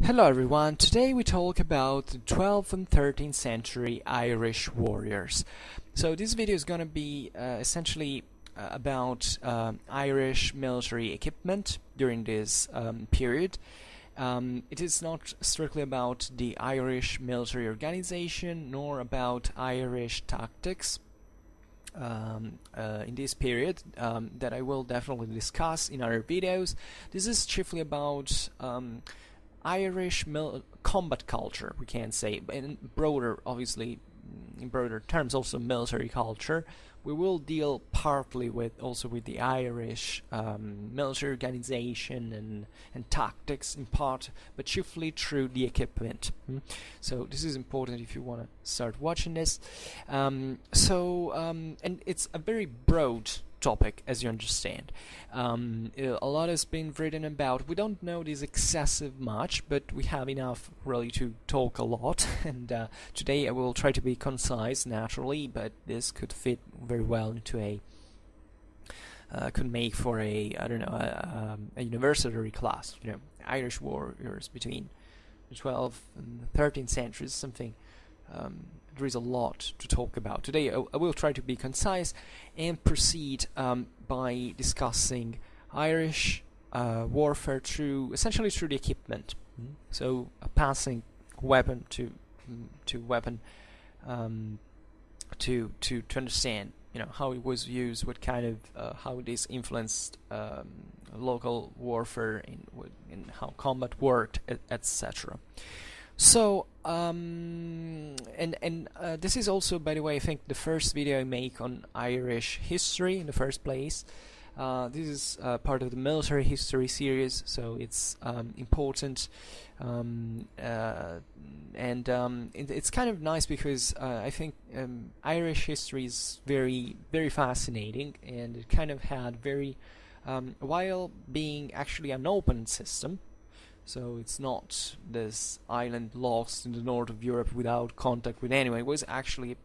Hello everyone, today we talk about the 12th and 13th century Irish warriors. So this video is going to be essentially about Irish military equipment during this period. It is not strictly about the Irish military organization nor about Irish tactics in this period that I will definitely discuss in other videos. This is chiefly about Irish combat culture, we can say, in broader, obviously, in broader terms, also military culture. We will deal partly with the Irish military organization and tactics in part, but chiefly through the equipment. So this is important if you want to start watching this. And it's a very broad topic, as you understand. A lot has been written about. We don't know this excessive much, but we have enough really to talk a lot. And today I will try to be concise, naturally, but this could fit very well into could make for a university class. Irish warriors between the 12th and the 13th centuries, something. There is a lot to talk about. Today I will try to be concise and proceed by discussing Irish warfare essentially through the equipment. So passing weapon to weapon to understand how it was used, what kind of how this influenced local warfare and how combat worked, etc. So this is also, by the way, I think the first video I make on Irish history in the first place. This is part of the military history series, so it's important, it's kind of nice because I think Irish history is very, very fascinating, and it kind of had very, while being actually an open system. So it's not this island lost in the north of Europe without contact with anyone. It was actually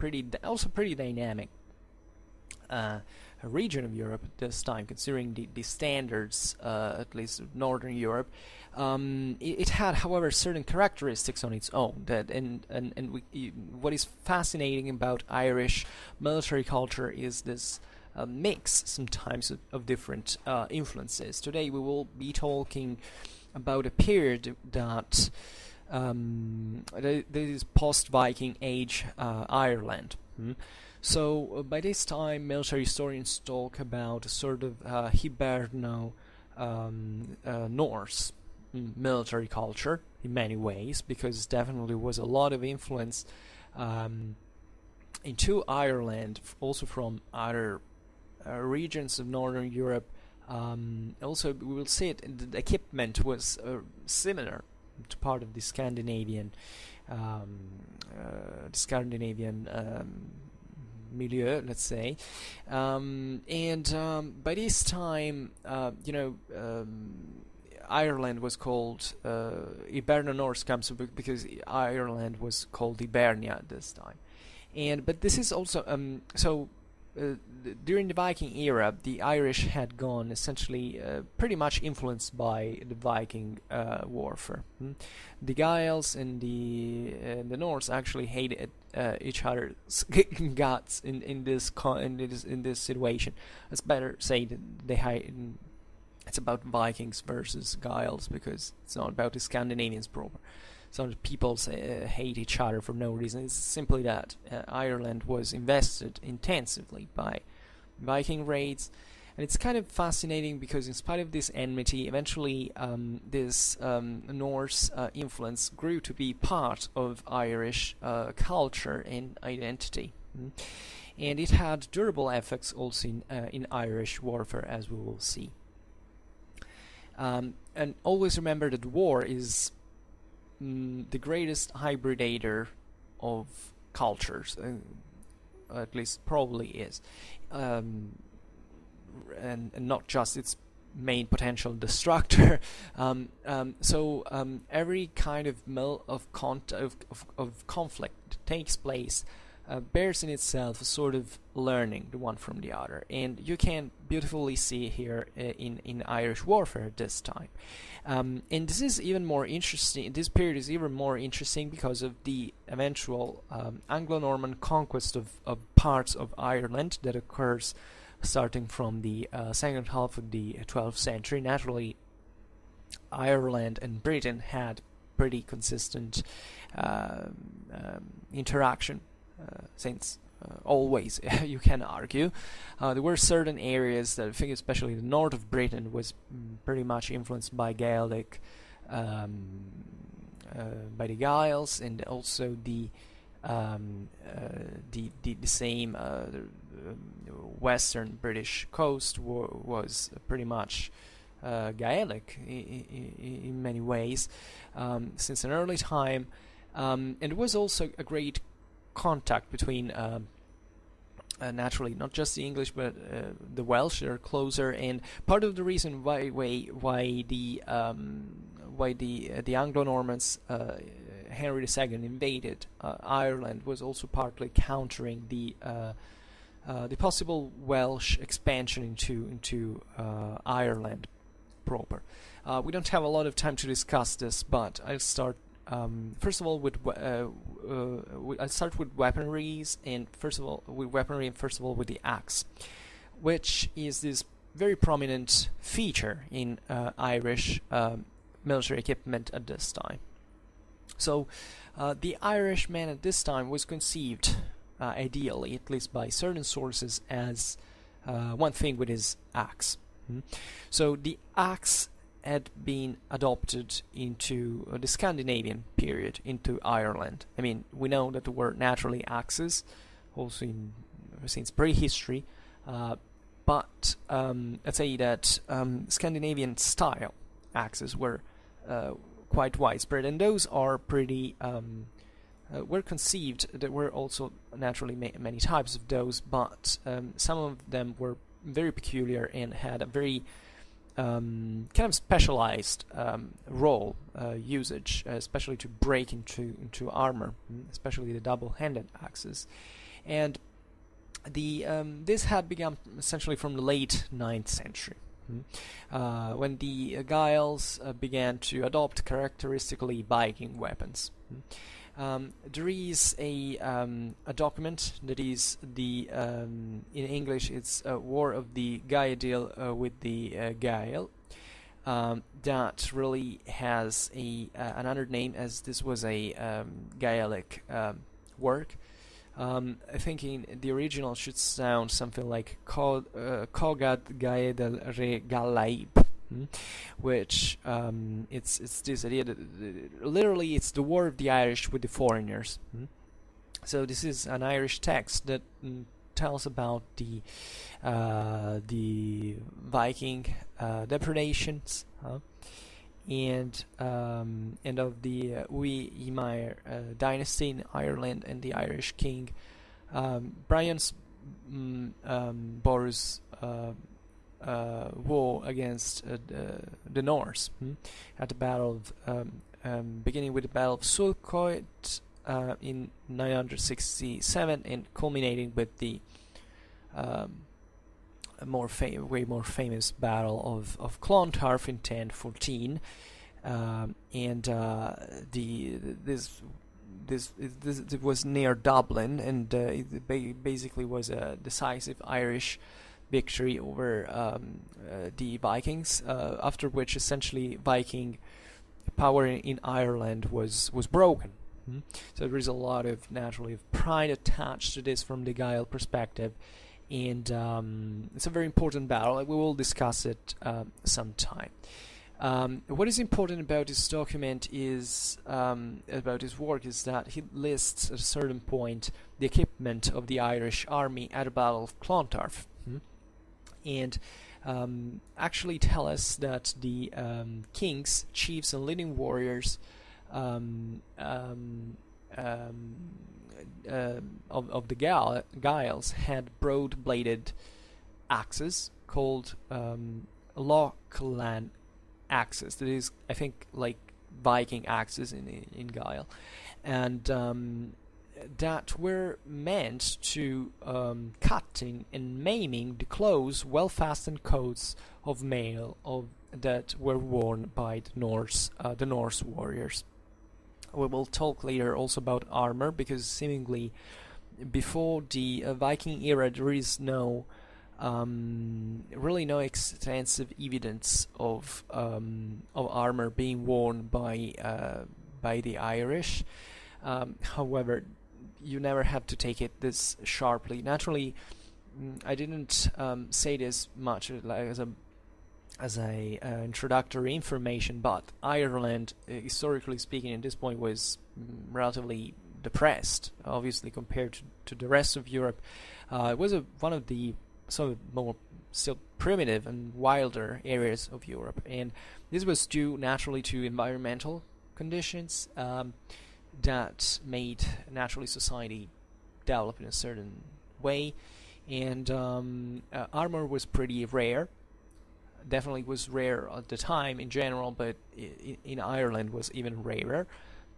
also pretty dynamic region of Europe at this time, considering the standards, at least of Northern Europe. It had, however, certain characteristics on its own. What is fascinating about Irish military culture is this mix, sometimes, of different influences. Today we will be talking about a period that is post-Viking Age Ireland. So by this time, military historians talk about a sort of Hiberno-Norse military culture in many ways, because definitely was a lot of influence into Ireland, also from other regions of Northern Europe. Also, we will see the equipment was similar to part of the Scandinavian milieu, let's say, by this time, Ireland was called Hiberno-Norse, comes because Ireland was called Hibernia at this time, but this is also during the Viking era, the Irish had gone essentially pretty much influenced by the Viking warfare. The Gaels and the Norse actually hated each other's guts in this situation. It's better say that it's about Vikings versus Gaels, because it's not about the Scandinavians proper. Some people hate each other for no reason. It's simply that Ireland was invested intensively by Viking raids, and it's kind of fascinating because, in spite of this enmity, eventually this Norse influence grew to be part of Irish culture and identity, and it had durable effects also in Irish warfare, as we will see. And always remember that war is the greatest hybridator of cultures, at least probably is, and not just its main potential destructor. Every kind of conflict that takes place bears in itself a sort of learning the one from the other, and you can beautifully see here in Irish warfare at this time. And this is even more interesting. This period is even more interesting because of the eventual Anglo-Norman conquest of parts of Ireland that occurs starting from the second half of the 12th century. Naturally, Ireland and Britain had pretty consistent interaction since always, you can argue. There were certain areas that I think especially the north of Britain was pretty much influenced by Gaelic, by the Gaels, and also the same western British coast was pretty much Gaelic in many ways since an early time, and it was also a great contact between naturally not just the English but the Welsh are closer, and part of the reason why the Anglo-Normans Henry II invaded Ireland was also partly countering the possible Welsh expansion into Ireland proper. We don't have a lot of time to discuss this, but I'll start first of all with I'll start with weaponries, and first of all with the axe, which is this very prominent feature in Irish military equipment at this time. So the Irishman at this time was conceived ideally, at least by certain sources, as one thing with his axe. So the axe had been adopted into the Scandinavian period, into Ireland. I mean, we know that there were naturally axes also since prehistory, but let's say that Scandinavian style axes were quite widespread, and those are pretty were conceived. There were also naturally many types of those, but some of them were very peculiar and had a very kind of specialized role usage, especially to break into armor, especially the double-handed axes. And the this had begun essentially from the late 9th century, when the Gaels began to adopt characteristically Viking weapons. There is a document that is the in English it's War of the Gaedil with the Gael, that really has another name, as this was a Gaelic work. I think in the original should sound something like Cogad Gaedel Re Galaib, which it's this idea that literally it's the war of the Irish with the foreigners. So this is an Irish text that tells about the Viking depredations and of the Uí Ímair dynasty in Ireland, and the Irish king Brian's Boris war against the Norse at the battle of beginning with the battle of Sulcoit in 967 and culminating with the way more famous battle of Clontarf in 1014, and this was near Dublin, and it basically was a decisive Irish victory over the Vikings, after which essentially Viking power in Ireland was broken. So there is a lot of naturally of pride attached to this from the Gael perspective, and it's a very important battle. We will discuss it sometime. What is important about this document is about his work is that he lists at a certain point the equipment of the Irish army at the Battle of Clontarf, and actually tell us that the kings, chiefs, and leading warriors of the Gaels had broad-bladed axes called Lochlan axes. That is, I think, like Viking axes in Gael, and that were meant to cutting and maiming the close, well-fastened coats of mail that were worn by the Norse warriors. We will talk later also about armor, because seemingly before the Viking era there is really no extensive evidence of armor being worn by the Irish. However, you never have to take it this sharply. Naturally, I didn't say this much as a introductory information, but Ireland, historically speaking, at this point was relatively depressed, obviously, compared to the rest of Europe. It was one of the sort of more still primitive and wilder areas of Europe, and this was due naturally to environmental conditions that made naturally society develop in a certain way, and armor was pretty rare. Definitely was rare at the time in general, but in Ireland was even rarer.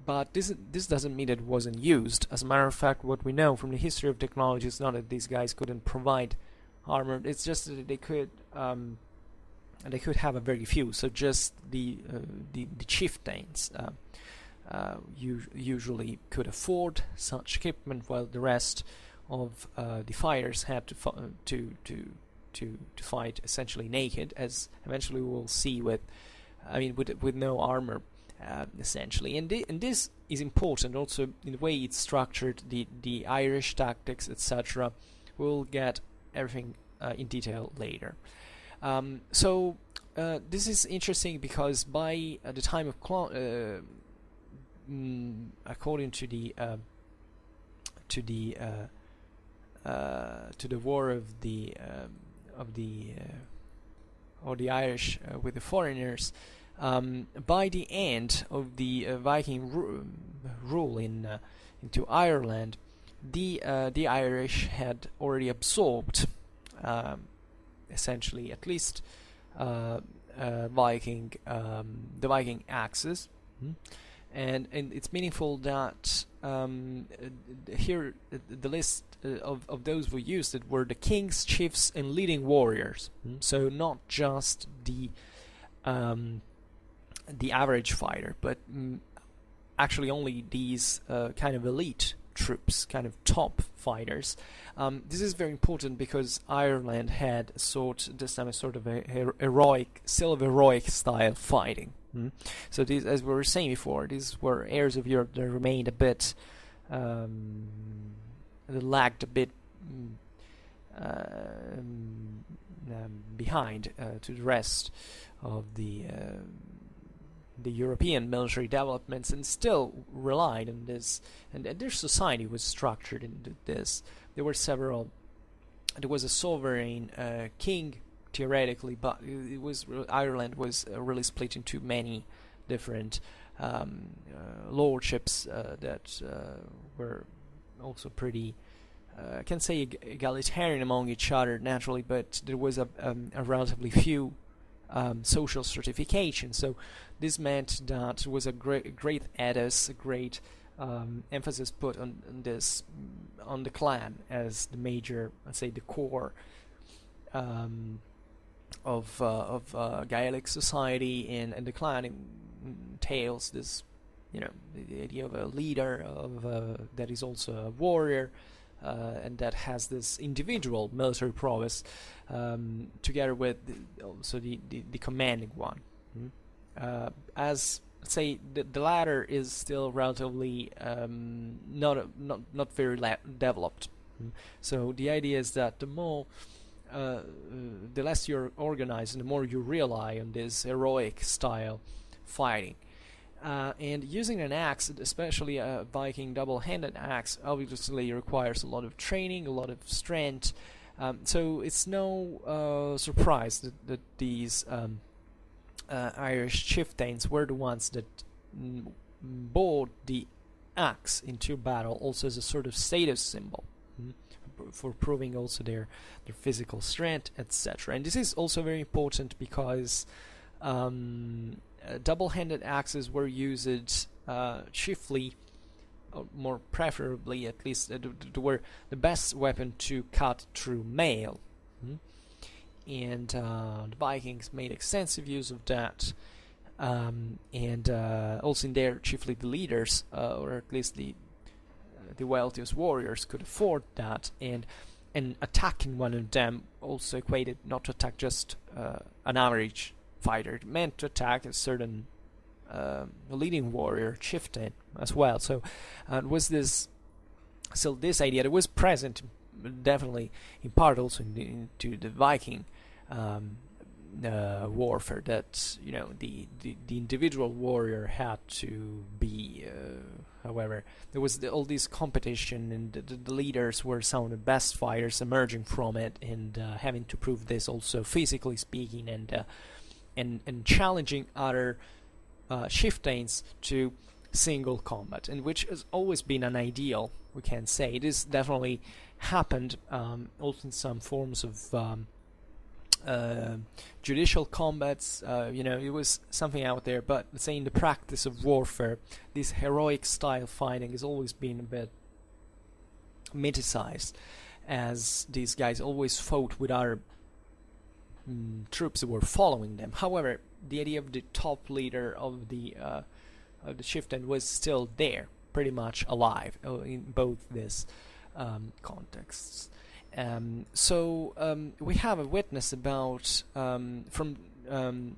But this doesn't mean it wasn't used. As a matter of fact, what we know from the history of technology is not that these guys couldn't provide armor. It's just that they could have a very few. So just the chieftains usually could afford such equipment, while the rest of the fighters had to fight essentially naked, as eventually we'll see with no armor, essentially. And this is important also in the way it's structured, the Irish tactics, etc. We'll get everything in detail later. So this is interesting because by the time of according to the war of the Irish with the foreigners, by the end of the Viking rule into Ireland, the Irish had already absorbed essentially at least the Viking axes. And it's meaningful that here the list of those who used it were the kings, chiefs, and leading warriors. So not just the average fighter, but actually only these kind of elite troops, kind of top fighters. This is very important because Ireland had this time a sort of a heroic style fighting. So these, as we were saying before, these were areas of Europe that remained a bit, that lagged a bit behind to the rest of the European military developments, and still relied on this, and their society was structured into this. There was a sovereign king, theoretically, but Ireland was really split into many different lordships that were also pretty, I can say, egalitarian among each other naturally, but there was a relatively few social stratification. So this meant that there was a great ethos, a great emphasis put on the clan as the major, let's say, the core of Gaelic society, and the clan entails this, the idea of a leader that is also a warrior, and that has this individual military prowess, together with also the commanding one. As say the latter is still relatively not very developed. So the idea is that the less you're organized and the more you rely on this heroic style fighting. And using an axe, especially a Viking double-handed axe, obviously requires a lot of training, a lot of strength. So it's no surprise that these Irish chieftains were the ones that bore the axe into battle, also as a sort of status symbol, for proving also their physical strength, etc. And this is also very important because double-handed axes were used chiefly more preferably at least, were the best weapon to cut through mail. And the Vikings made extensive use of that, and also in there, chiefly the leaders, or at least the wealthiest warriors, could afford that, and attacking one of them also equated not to attack just an average fighter. It meant to attack a certain leading warrior, chieftain, as well. So it was this idea that was present definitely in part also into the Viking warfare, that the individual warrior had to be however, there was all this competition, and the leaders were some of the best fighters emerging from it, and having to prove this also physically speaking, and challenging other chieftains to single combat, and which has always been an ideal, we can say. This definitely happened also in some forms of judicial combats. It was something out there, but let's say in the practice of warfare, this heroic style fighting has always been a bit mythicized, as these guys always fought with other troops that were following them. However, the idea of the top leader of the chieftain was still there, pretty much alive in both these contexts. So we have a witness about from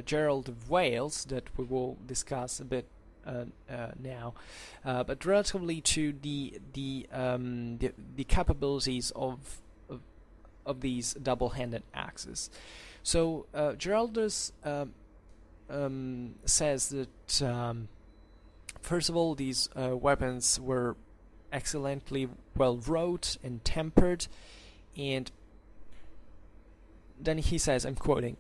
Gerald of Wales that we will discuss a bit now, but relatively to the capabilities of these double-handed axes. So Geraldus says that first of all, these weapons were excellently well wrought and tempered, and then he says, I'm quoting,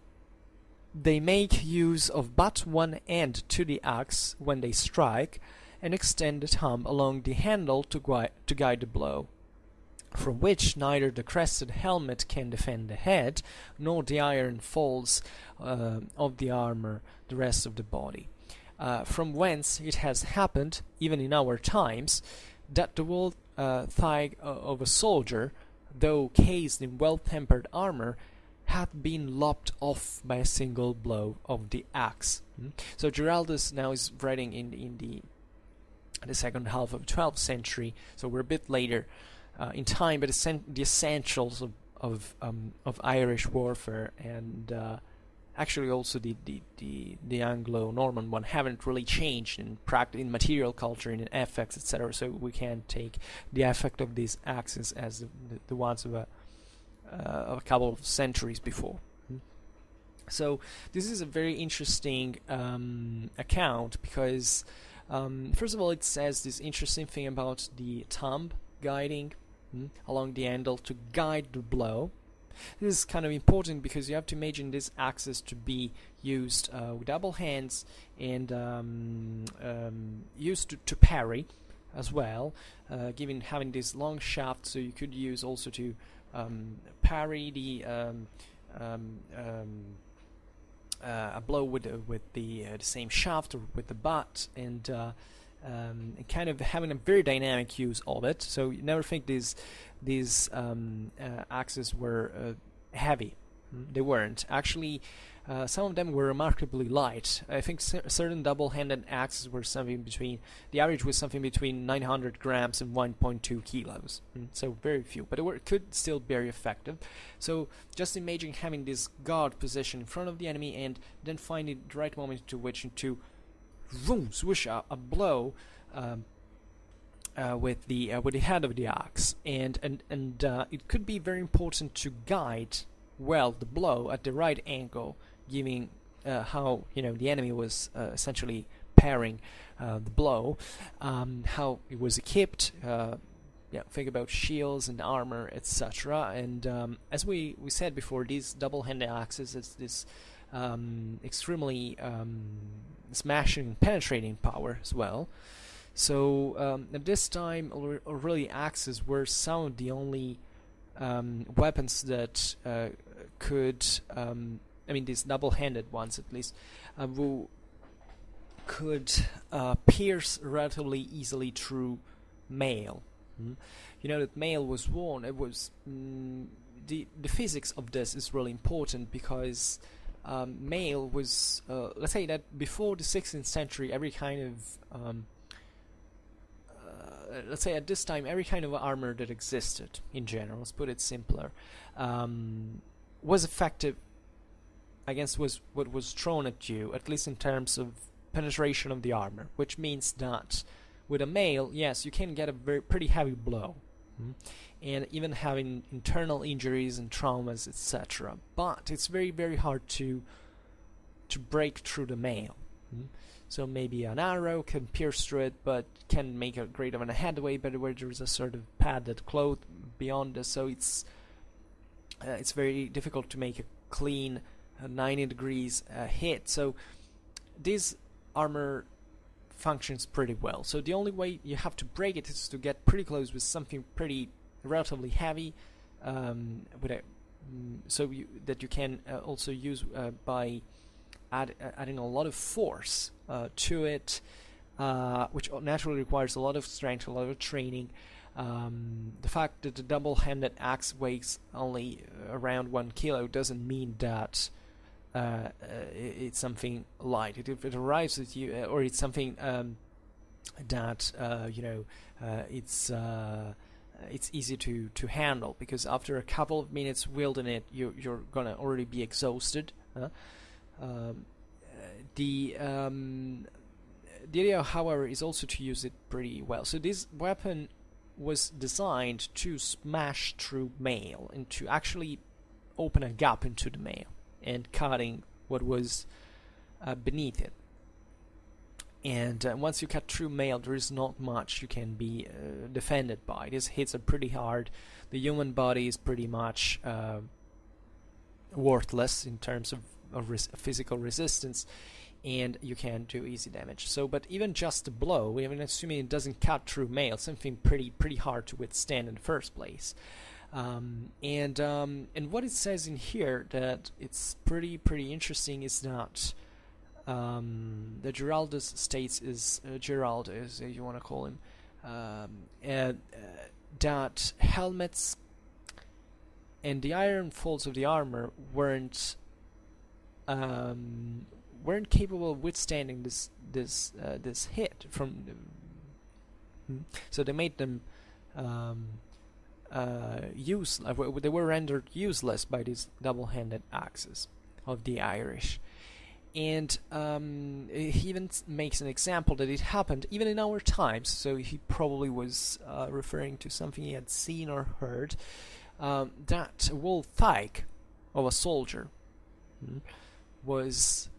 "They make use of but one end to the axe when they strike, and extend the thumb along the handle to guide the blow, from which neither the crested helmet can defend the head, nor the iron folds of the armor the rest of the body. From whence it has happened, even in our times, that the whole thigh of a soldier, though cased in well-tempered armor, had been lopped off by a single blow of the axe." So Geraldus now is writing in the second half of the 12th century, so we're a bit later in time, but the essentials of Irish warfare, and actually also the Anglo-Norman one, haven't really changed in practice, in material culture, in effects, etc. So we can take the effect of these axes as the ones of a couple of centuries before. So this is a very interesting account, because first of all, it says this interesting thing about the thumb guiding along the handle to guide the blow. This is kind of important because you have to imagine this axis to be used with double hands, and used to parry as well, having this long shaft, so you could use also to parry a blow with the same shaft, or with the butt, and kind of having a very dynamic use of it. So you never think these axes were heavy. They weren't. Actually, some of them were remarkably light. I think certain double-handed axes were something between, the average was something between 900 grams and 1.2 kilos. So very few, but it could still be very effective. So just imagine having this guard position in front of the enemy, and then finding the right moment to which to swoosh a blow with the head of the axe, and it could be very important to guide well the blow at the right angle, giving how the enemy was essentially parrying the blow, how it was equipped. Think about shields and armor, etc. And as we said before, these double-handed axes is this extremely smashing, penetrating power as well. So at this time, really, axes were some of the only weapons that could, these double-handed ones at least, could pierce relatively easily through mail. You know that mail was worn. It was the physics of this is really important because mail was let's say that before the 16th century, every kind of let's say at this time, every kind of armor that existed in general, let's put it simpler, was effective against what was thrown at you, at least in terms of penetration of the armor, which means that with a mail, yes, you can get a pretty heavy blow, and even having internal injuries and traumas, etc. But it's very, very hard to break through the mail. So maybe an arrow can pierce through it, but can make a great of a headway, but where there is a sort of padded cloth beyond this, so it's very difficult to make a clean 90 degrees hit. So this armor functions pretty well. So the only way you have to break it is to get pretty close with something pretty relatively heavy, that you can also use by adding a lot of force to it, which naturally requires a lot of strength, a lot of training. The fact that the double-handed axe weighs only around 1 kilo doesn't mean that it's something light. If it arrives at you, or it's something that it's easy to handle, because after a couple of minutes wielding it, you're gonna already be exhausted. The idea, however, is also to use it pretty well. So this weapon was designed to smash through mail and to actually open a gap into the mail and cutting what was beneath it. And once you cut through mail, there is not much you can be defended by. These hits are pretty hard. The human body is pretty much worthless in terms of physical resistance, and you can do easy damage. So, but even just a blow, even assuming it doesn't cut through mail, something pretty hard to withstand in the first place. And what it says in here that it's pretty interesting is that the Geraldus states is Gerald, as you want to call him, that helmets and the iron folds of the armor weren't capable of withstanding this hit from. So they made them they were rendered useless by these double-handed axes of the Irish. And he even makes an example that it happened even in our times, so he probably was referring to something he had seen or heard, that a whole thigh of a soldier was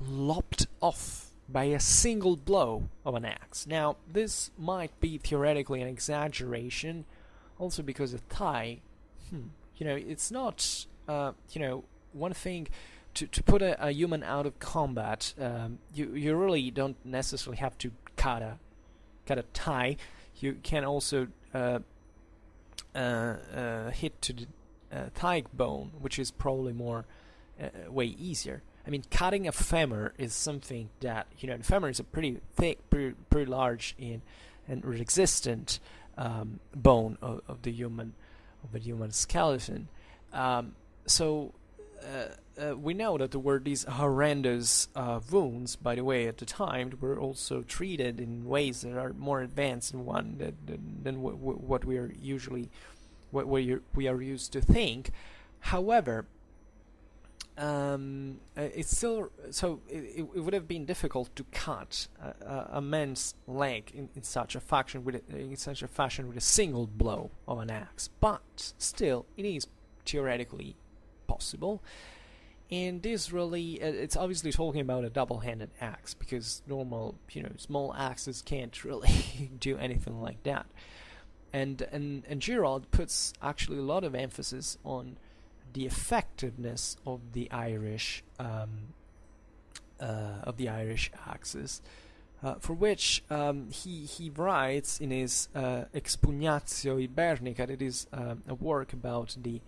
lopped off by a single blow of an axe. Now, this might be theoretically an exaggeration, also because a thigh, it's not, one thing. To put a human out of combat, you really don't necessarily have to cut a thigh. You can also hit to the thigh bone, which is probably way easier. I mean, cutting a femur is something that the femur is a pretty thick, pretty large and resistant bone of the human skeleton. We know that there were these horrendous wounds, by the way, at the time, that were also treated in ways that are more advanced than what we are usually, we are used to think. However, it's still it would have been difficult to cut a man's leg in such a fashion with a single blow of an axe. But still, it is theoretically possible. And this really, it's obviously talking about a double-handed axe, because normal, small axes can't really do anything like that. And Gerald puts actually a lot of emphasis on the effectiveness of the Irish axes, for which he writes in his Expugnatio Ibernica. It is a work about the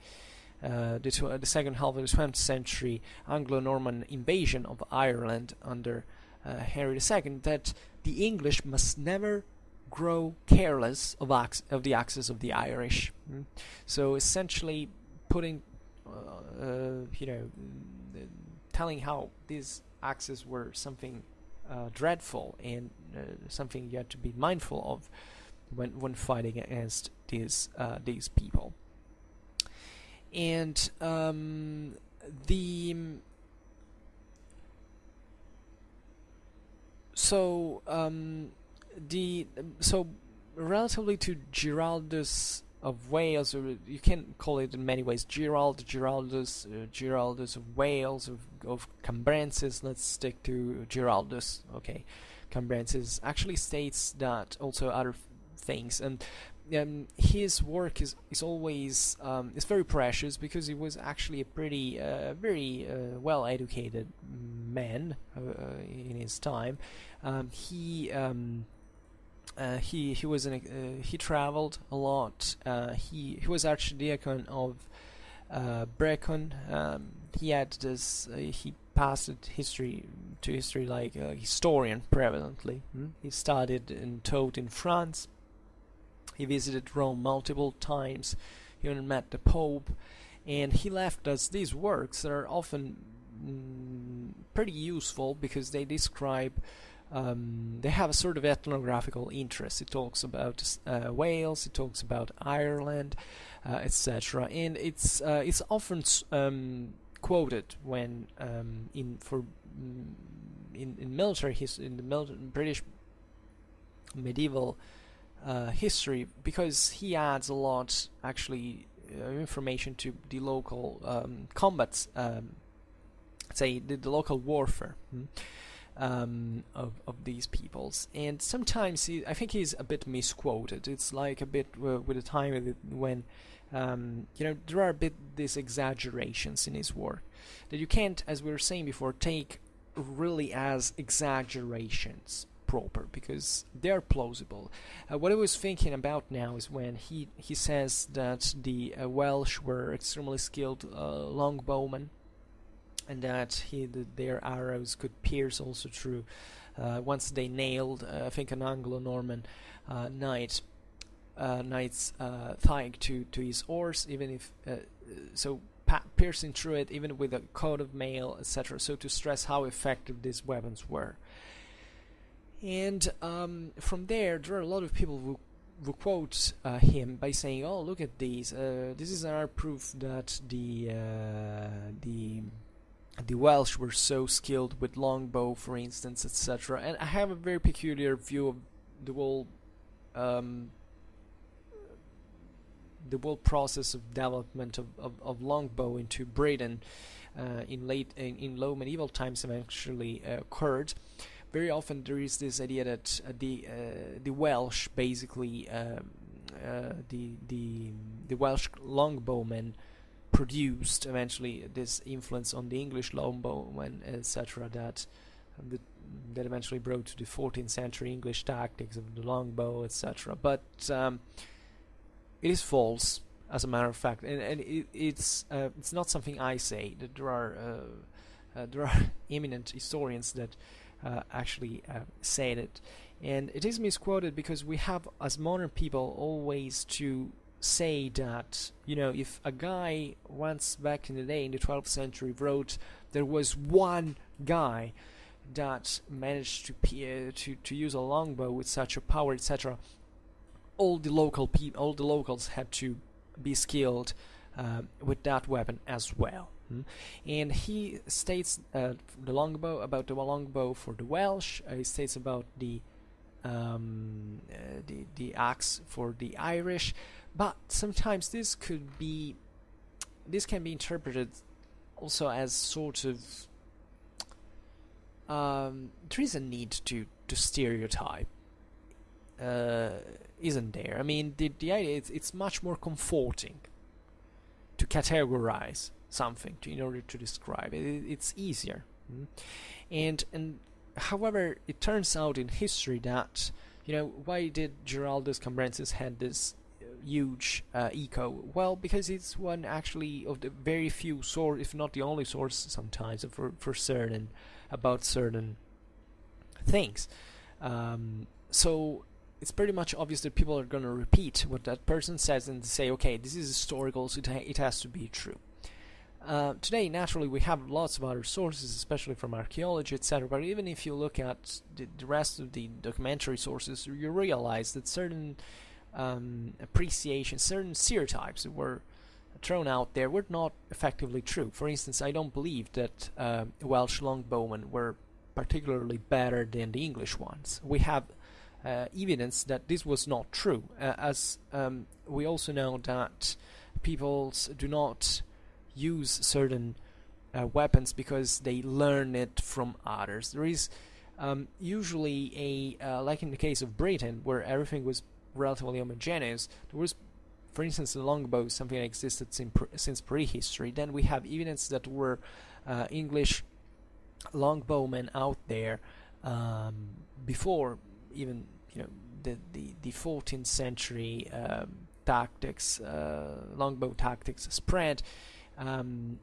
second half of the 20th century Anglo-Norman invasion of Ireland under Henry II, that the English must never grow careless of the axis of the Irish. So essentially putting, telling how these axes were something dreadful and something you had to be mindful of when fighting against these people. And relatively to Giraldus of Wales, or you can call it in many ways, Giraldus of Wales, of Cambrensis. Let's stick to Giraldus. Okay, Cambrensis actually states that also other things, and his work is always is very precious, because he was actually a pretty very well educated man in his time. He traveled a lot. He was archdeacon of Brecon. He had this. He passed history like a historian prevalently. He studied and taught in France. He visited Rome multiple times. He even met the Pope, and he left us these works that are often pretty useful, because they describe. They have a sort of ethnographical interest. It talks about Wales, it talks about Ireland, etc. And it's often quoted when in military history, in the British medieval history, because he adds a lot actually information to the local combats, say the local warfare. Of these peoples, and sometimes I think he's a bit misquoted. It's like a bit with the time when there are a bit these exaggerations in his work that you can't, as we were saying before, take really as exaggerations proper, because they are plausible. What I was thinking about now is when he says that the Welsh were extremely skilled longbowmen, and that their arrows could pierce also through. Once they nailed, I think, an Anglo-Norman knight's thigh to his horse, even if piercing through it, even with a coat of mail, etc. So to stress how effective these weapons were. And from there are a lot of people who quote him by saying, "Oh, look at these! This is our proof that the Welsh were so skilled with longbow, for instance, etc." And I have a very peculiar view of the whole process of development of longbow into Britain in low medieval times eventually occurred. Very often there is this idea that the Welsh basically the Welsh longbowmen produced eventually this influence on the English longbowmen, etc. That eventually brought to the 14th century English tactics of the longbow, etc. But it is false, as a matter of fact, and it's not something I say. That there are eminent historians that actually say it, and it is misquoted because we have, as modern people, always to say that, if a guy once back in the day in the 12th century wrote there was one guy that managed to use a longbow with such a power, etc., all the locals had to be skilled with that weapon as well. And he states the longbow for the Welsh. He states about the axe for the Irish. But sometimes this can be interpreted also as sort of there is a need to stereotype, isn't there? I mean, the idea is it's much more comforting to categorize something in order to describe it. It's easier, and however, it turns out in history that why did Giraldus Cambrensis had this huge echo? Well, because it's one actually of the very few source, if not the only source sometimes, for certain about certain things. So it's pretty much obvious that people are going to repeat what that person says and say, okay, this is historical, so it has to be true. Today, naturally, we have lots of other sources, especially from archaeology, etc. But even if you look at the rest of the documentary sources, you realize that certain appreciations, certain stereotypes that were thrown out there were not effectively true. For instance, I don't believe that Welsh longbowmen were particularly better than the English ones. We have evidence that this was not true, as we also know that peoples do not use certain weapons because they learn it from others. There is usually like in the case of Britain, where everything was relatively homogeneous, there was, for instance, the longbow, something that existed since prehistory. Then we have evidence that were English longbowmen out there before even the 14th century tactics, longbow tactics spread, and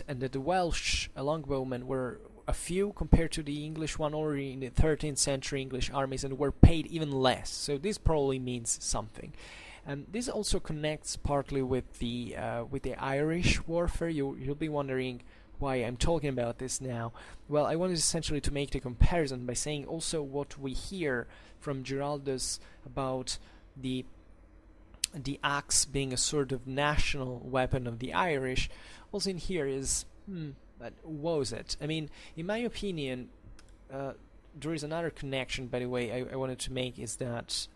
that the Welsh longbowmen were a few compared to the English one already in the 13th century English armies, and were paid even less. So this probably means something. And this also connects partly with the Irish warfare. You'll be wondering why I'm talking about this now. Well, I wanted essentially to make the comparison by saying also what we hear from Giraldus about the axe being a sort of national weapon of the Irish. Also in here is, but what was it? I mean, in my opinion, there is another connection, by the way, I wanted to make, is that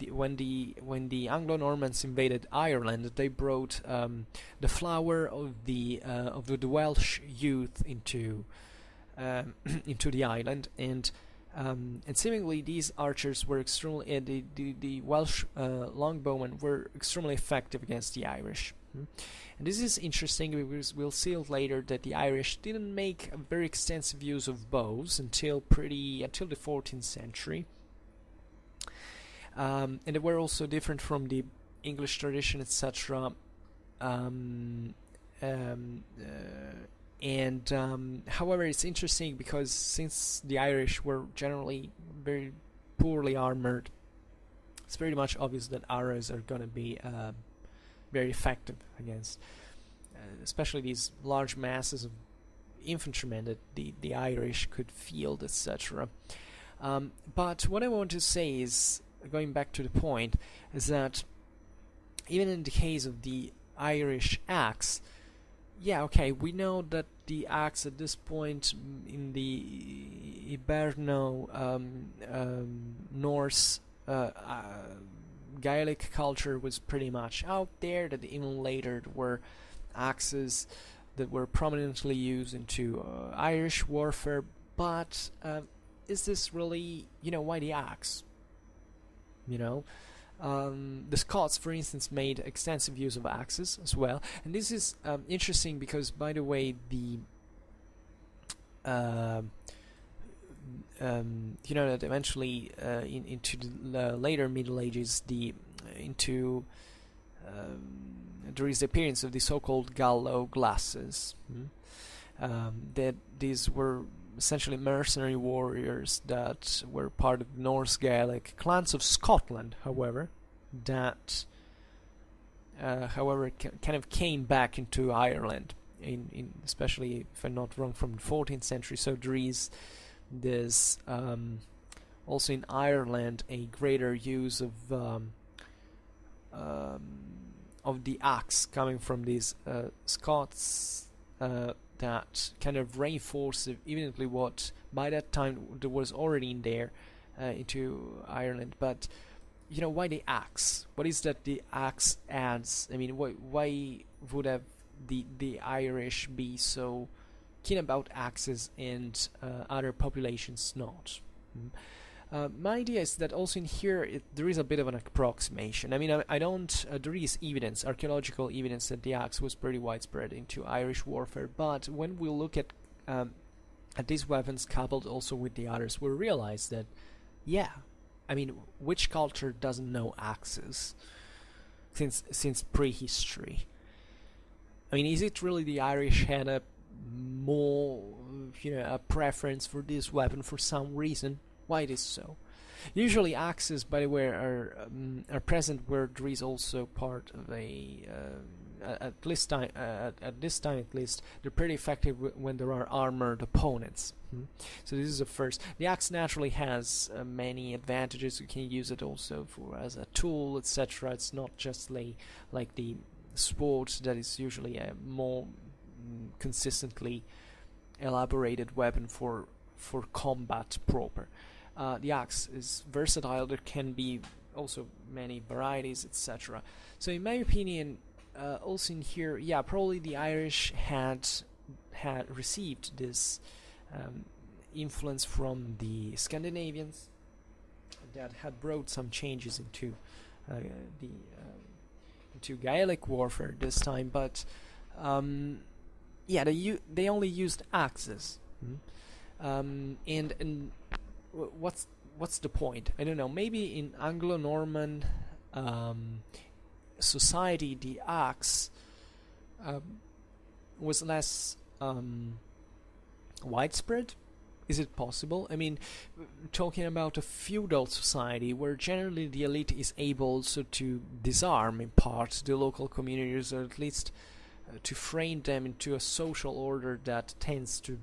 when the Anglo-Normans invaded Ireland, they brought the flower of the Welsh youth into the island, and seemingly these archers were extremely the Welsh longbowmen were extremely effective against the Irish. And this is interesting because we'll see later that the Irish didn't make a very extensive use of bows until the 14th century, and they were also different from the English tradition, etc. However, it's interesting because since the Irish were generally very poorly armored, it's very much obvious that arrows are going to be very effective against especially these large masses of infantrymen that the Irish could field, etc. But what I want to say is, going back to the point, is that even in the case of the Irish axe, yeah, okay, we know that the axe at this point in the Hiberno-Norse Gaelic culture was pretty much out there, that even later there were axes that were prominently used into Irish warfare, but is this really, why the axe? The Scots, for instance, made extensive use of axes as well, and this is interesting because, by the way, that eventually into the later Middle Ages, there is the appearance of the so-called Gallo glasses. That these were essentially mercenary warriors that were part of the Norse Gaelic clans of Scotland, however, that kind of came back into Ireland, in especially, if I'm not wrong, from the 14th century. So there is this also in Ireland a greater use of the axe coming from these Scots that kind of reinforced evidently what by that time there was already in there into Ireland. But why the axe? What is that the axe adds? I mean, why would have the Irish be so keen about axes and other populations not? My idea is that also in here there is a bit of an approximation. I mean, I don't. There is evidence, archaeological evidence, that the axe was pretty widespread into Irish warfare. But when we look at these weapons coupled also with the others, we realize that, yeah, I mean, which culture doesn't know axes since prehistory? I mean, is it really the Irish had a more, a preference for this weapon for some reason. Why it is so? Usually axes, by the way, are present where there is also part of a at this time at least, they're pretty effective when there are armored opponents. So this is the first. The axe naturally has many advantages. You can use it also as a tool, etc. It's not just like the sword that is usually a more consistently elaborated weapon for combat proper. The axe is versatile. There can be also many varieties, etc. So in my opinion, also in here, yeah, probably the Irish had received this influence from the Scandinavians that had brought some changes into into Gaelic warfare this time, but yeah, they only used axes. And what's the point? I don't know. Maybe in Anglo-Norman society, the axe was less widespread. Is it possible? I mean, talking about a feudal society where generally the elite is able also to disarm in part the local communities, or at least to frame them into a social order that tends to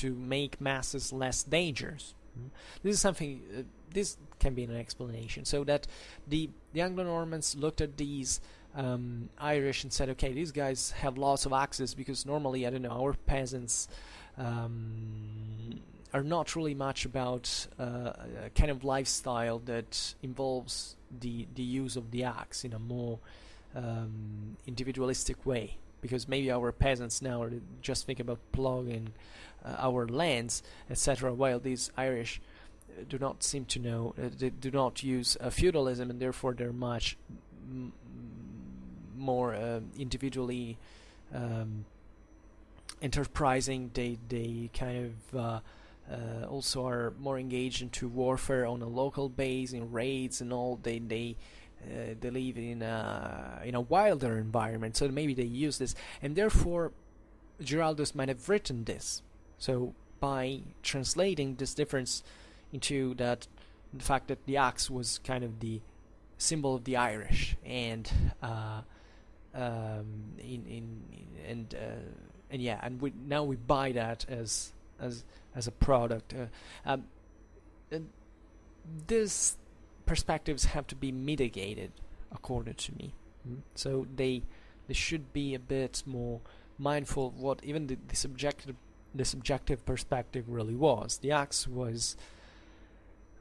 make masses less dangerous. This is something. This can be an explanation. So that the Anglo-Normans looked at these Irish and said, okay, these guys have lots of axes, because normally, I don't know, our peasants are not really much about a kind of lifestyle that involves the use of the axe in a more individualistic way. Because maybe our peasants now just think about plugging our lands, etc., while these Irish do not seem to know, they do not use feudalism, and therefore they're much more individually enterprising. They kind of also are more engaged into warfare on a local base, in raids and all. They live in a wilder environment, so maybe they use this, and therefore Giraldus might have written this. So by translating this difference into the fact that the axe was kind of the symbol of the Irish, and now we buy that as a product. These perspectives have to be mitigated, according to me. So they should be a bit more mindful of what even the subjective perspective really was. The axe was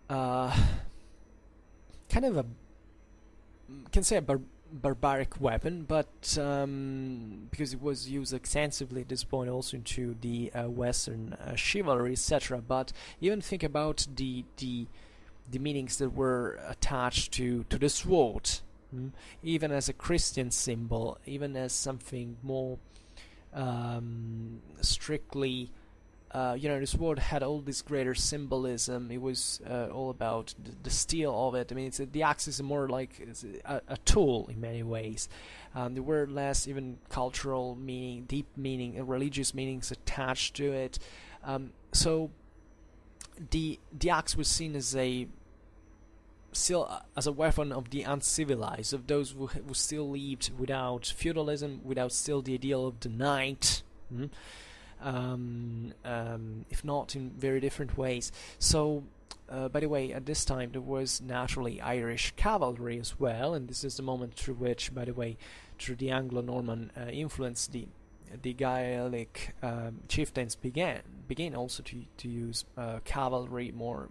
kind of a barbaric weapon, but because it was used extensively at this point also into the Western chivalry, etc. But even think about the meanings that were attached to the sword, even as a Christian symbol, even as something more strictly, the sword had all this greater symbolism. It was all about the steel of it. I mean, the axe is more like a tool in many ways. There were less even cultural meaning, deep meaning, and religious meanings attached to it. So the axe was seen as a weapon of the uncivilized, of those who still lived without feudalism, without still the ideal of the knight, if not in very different ways. So, by the way, at this time there was naturally Irish cavalry as well, and this is the moment through which, by the way, through the Anglo-Norman influence, the Gaelic chieftains began also to use cavalry more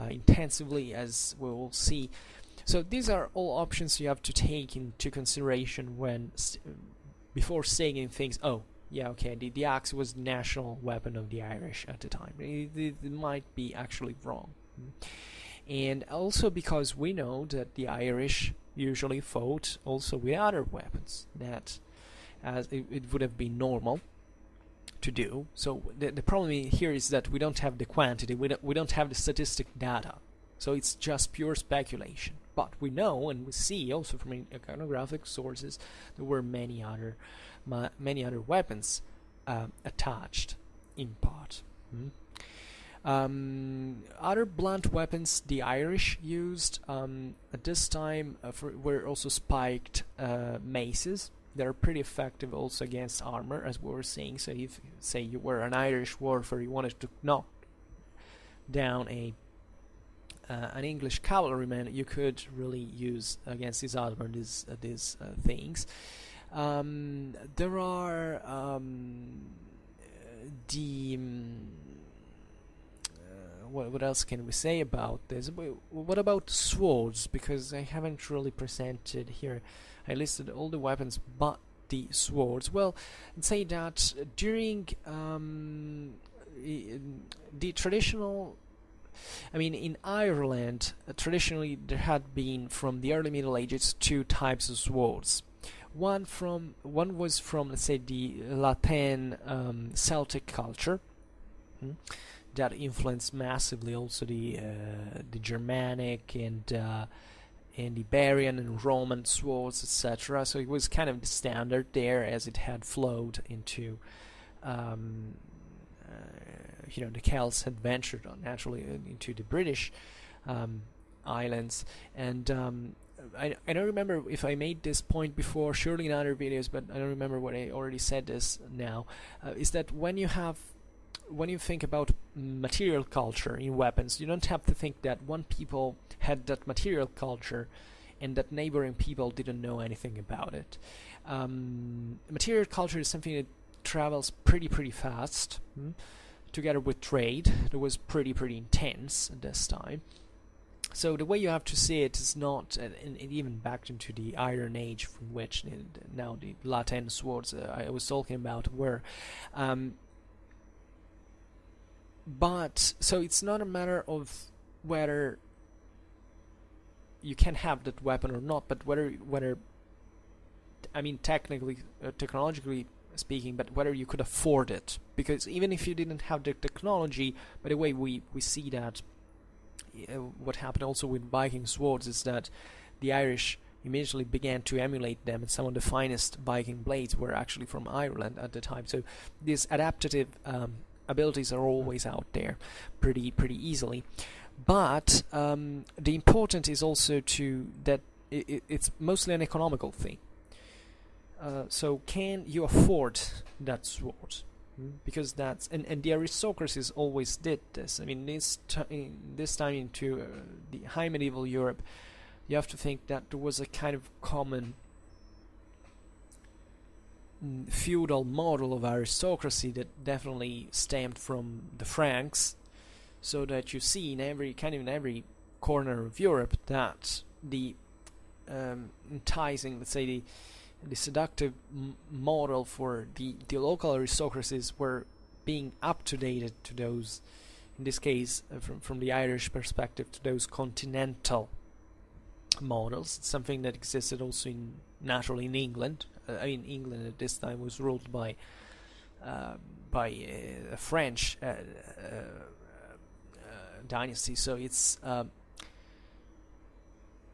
intensively, as we will see. So these are all options you have to take into consideration when before saying things. Oh, yeah, okay, the axe was the national weapon of the Irish at the time. It might be actually wrong. And also because we know that the Irish usually fought also with other weapons, that as it would have been normal to do. So the problem here is that we don't have the quantity, we don't have the statistic data, so it's just pure speculation. But we know and we see also from iconographic sources there were many other weapons attached in part. Other blunt weapons the Irish used at this time were also spiked maces. They're pretty effective also against armor, as we were saying. So if, say, you were an Irish warrior, you wanted to knock down an English cavalryman, you could really use against his armor these things. There are what else can we say about this? What about swords? Because I haven't really presented here. I listed all the weapons but the swords. Well, I'd say that during the traditional, I mean, in Ireland, traditionally there had been from the early Middle Ages two types of swords. One was from, let's say, the Latin Celtic culture that influenced massively also the Germanic and Iberian and Roman swords, etc. So it was kind of the standard there, as it had flowed into the Celts had ventured on naturally into the British islands. And I don't remember if I made this point before, surely in other videos, but I don't remember what I already said this now, is that when you think about material culture in weapons, you don't have to think that one people had that material culture and that neighboring people didn't know anything about it. Material culture is something that travels pretty fast, together with trade that was pretty intense at this time. So the way you have to see it is not, and even back into the Iron Age, from which now the Latin swords I was talking about were. But so it's not a matter of whether you can have that weapon or not, but whether I mean technically, technologically speaking, but whether you could afford it. Because even if you didn't have the technology, by the way, we see that what happened also with Viking swords is that the Irish immediately began to emulate them, and some of the finest Viking blades were actually from Ireland at the time. So these adaptive abilities are always out there pretty easily. But the important is also that it's mostly an economical thing. So can you afford that sword? Because that's and the aristocracies always did this. I mean, this time into the high medieval Europe, you have to think that there was a kind of common feudal model of aristocracy that definitely stemmed from the Franks, so that you see in every corner of Europe that the enticing, let's say the seductive model for the local aristocracies were being up-to-dated to those, in this case from the Irish perspective, to those continental models. It's something that existed also naturally in England. I mean, England at this time was ruled by a French dynasty, so it's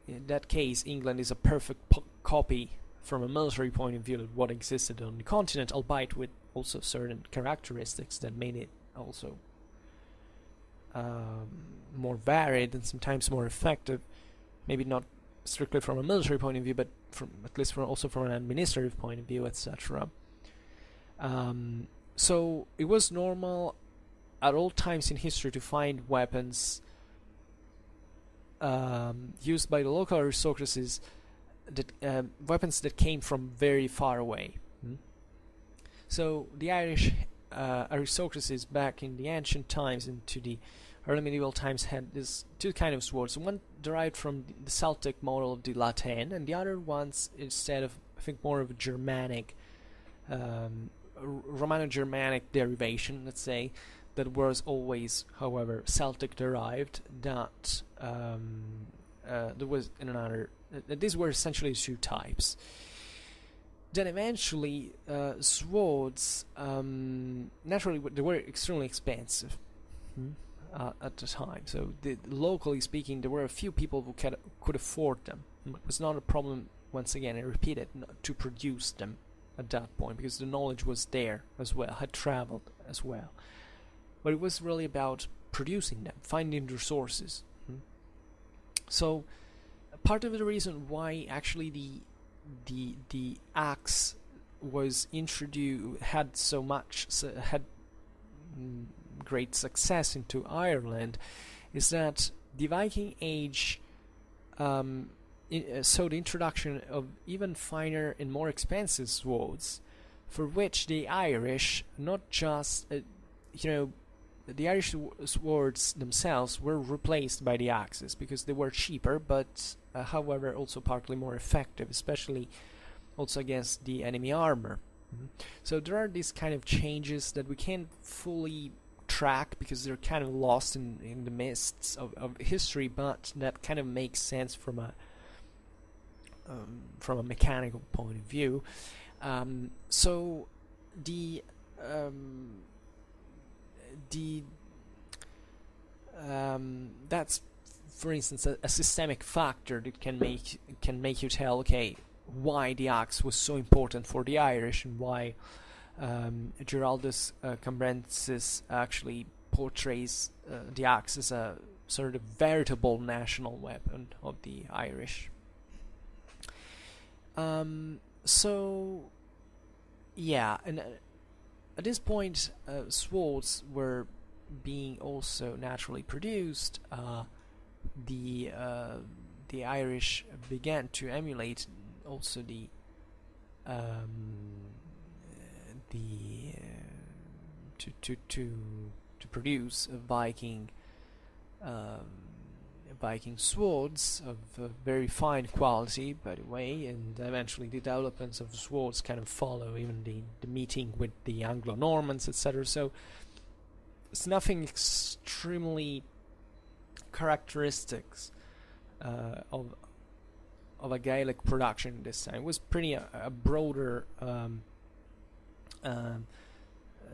in that case England is a perfect copy from a military point of view of what existed on the continent, albeit with also certain characteristics that made it also more varied and sometimes more effective. Maybe not strictly from a military point of view, but at least also from an administrative point of view, etc. So it was normal at all times in history to find weapons used by the local aristocracies, weapons that came from very far away. So the Irish aristocracies back in the ancient times into the early medieval times had these two kind of swords. One derived from the Celtic model of the Latin, and the other ones instead of, I think, more of a Germanic, Romano-Germanic derivation, let's say, that was always, however, Celtic derived. That there was in another. These were essentially two types. Then eventually, swords naturally they were extremely expensive. at the time. So locally speaking, there were a few people who could afford them. It was not a problem, once again, I repeat it, to produce them at that point, because the knowledge was there as well, had traveled as well. But it was really about producing them, finding the resources. So part of the reason why actually the axe was introduced, had great success into Ireland, is that the Viking Age saw the introduction of even finer and more expensive swords, for which the Irish, not just the Irish swords themselves were replaced by the axes because they were cheaper, but however also partly more effective, especially also against the enemy armor. So there are these kind of changes that we can't fully track because they're kind of lost in the mists of history, but that kind of makes sense from a mechanical point of view. So that's, for instance, a systemic factor that can make you tell, okay, why the axe was so important for the Irish, and why Geraldus Cambrensis actually portrays the axe as a sort of veritable national weapon of the Irish. So yeah, and at this point swords were being also naturally produced. The Irish began to emulate also to produce Viking swords of very fine quality, by the way, and eventually the developments of swords kind of follow, even the meeting with the Anglo-Normans, etc. So it's nothing extremely characteristics of a Gaelic production this time. It was pretty a broader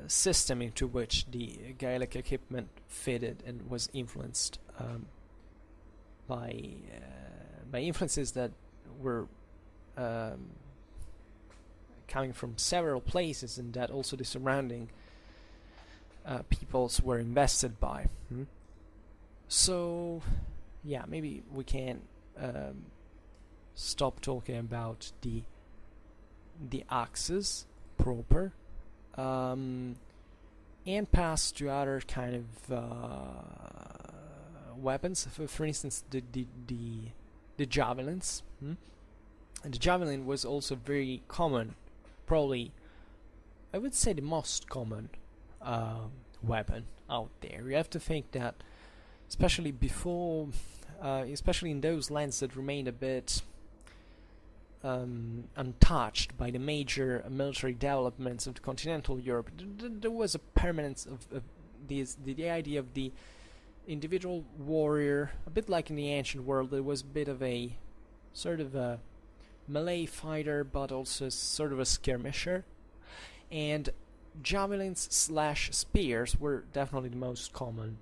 system into which the Gaelic equipment fitted and was influenced by influences that were coming from several places, and that also the surrounding peoples were invested by. So yeah, maybe we can stop talking about the axes proper, and pass to other kind of weapons. For instance, the javelins. And the javelin was also very common, probably I would say the most common weapon out there. You have to think that, especially before, especially in those lands that remained a bit untouched by the major military developments of continental Europe, there was a permanence of the idea of the individual warrior, a bit like in the ancient world. There was a bit of a sort of a melee fighter, but also sort of a skirmisher, and javelins / spears were definitely the most common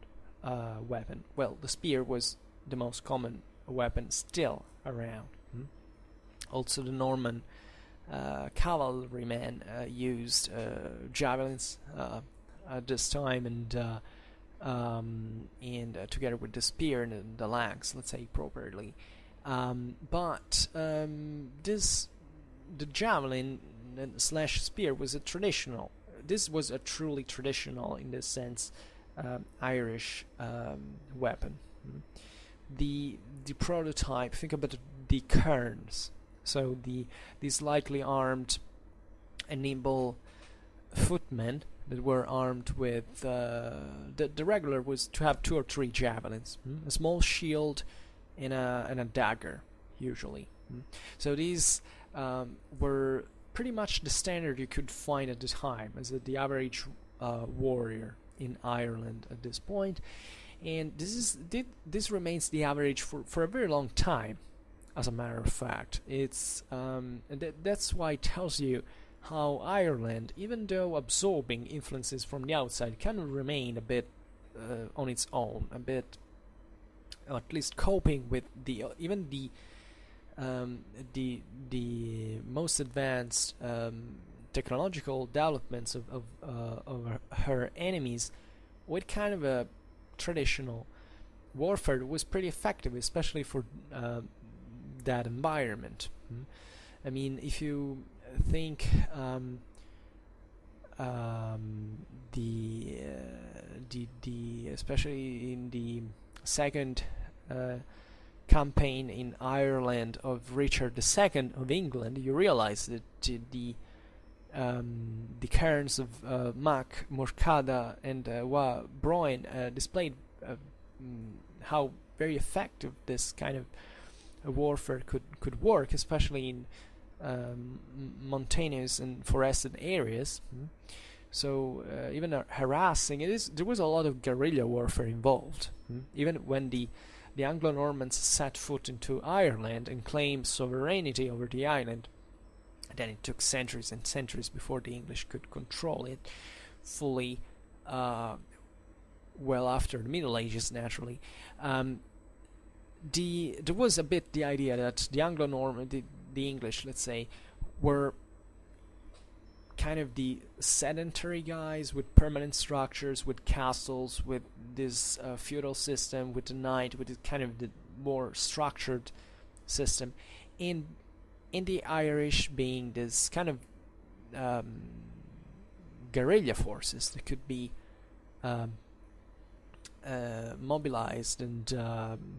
weapon. Well, the spear was the most common weapon still around. Also the Norman cavalrymen used javelins at this time, and together with the spear and the lance, let's say properly. But the javelin / spear was a traditional. This was a truly traditional, in this sense, Irish weapon. The prototype. Think about the kerns. So these lightly armed and nimble footmen that were armed with the regular was to have 2 or 3 javelins, a small shield and a dagger usually. So these were pretty much the standard you could find at the time as the average warrior in Ireland at this point, and this remains the average for a very long time. As a matter of fact, it's and that's why it tells you how Ireland, even though absorbing influences from the outside, can remain a bit on its own, a bit, or at least coping with the even the most advanced technological developments of her enemies with kind of a traditional warfare that was pretty effective, especially for that environment. I mean, if you think the especially in the second campaign in Ireland of Richard II of England, you realize that the cairns of Mac, Morcada, and Broin displayed how very effective this kind of warfare could work, especially in mountainous and forested areas. So even harassing, there was a lot of guerrilla warfare involved. Even when the Anglo-Normans set foot into Ireland and claimed sovereignty over the island, then it took centuries and centuries before the English could control it fully, well after the Middle Ages, naturally. There was a bit the idea that the Anglo-Norman, the English, let's say, were kind of the sedentary guys with permanent structures, with castles, with this feudal system, with the knight, with kind of the more structured system, in the Irish being this kind of guerrilla forces that could be mobilized and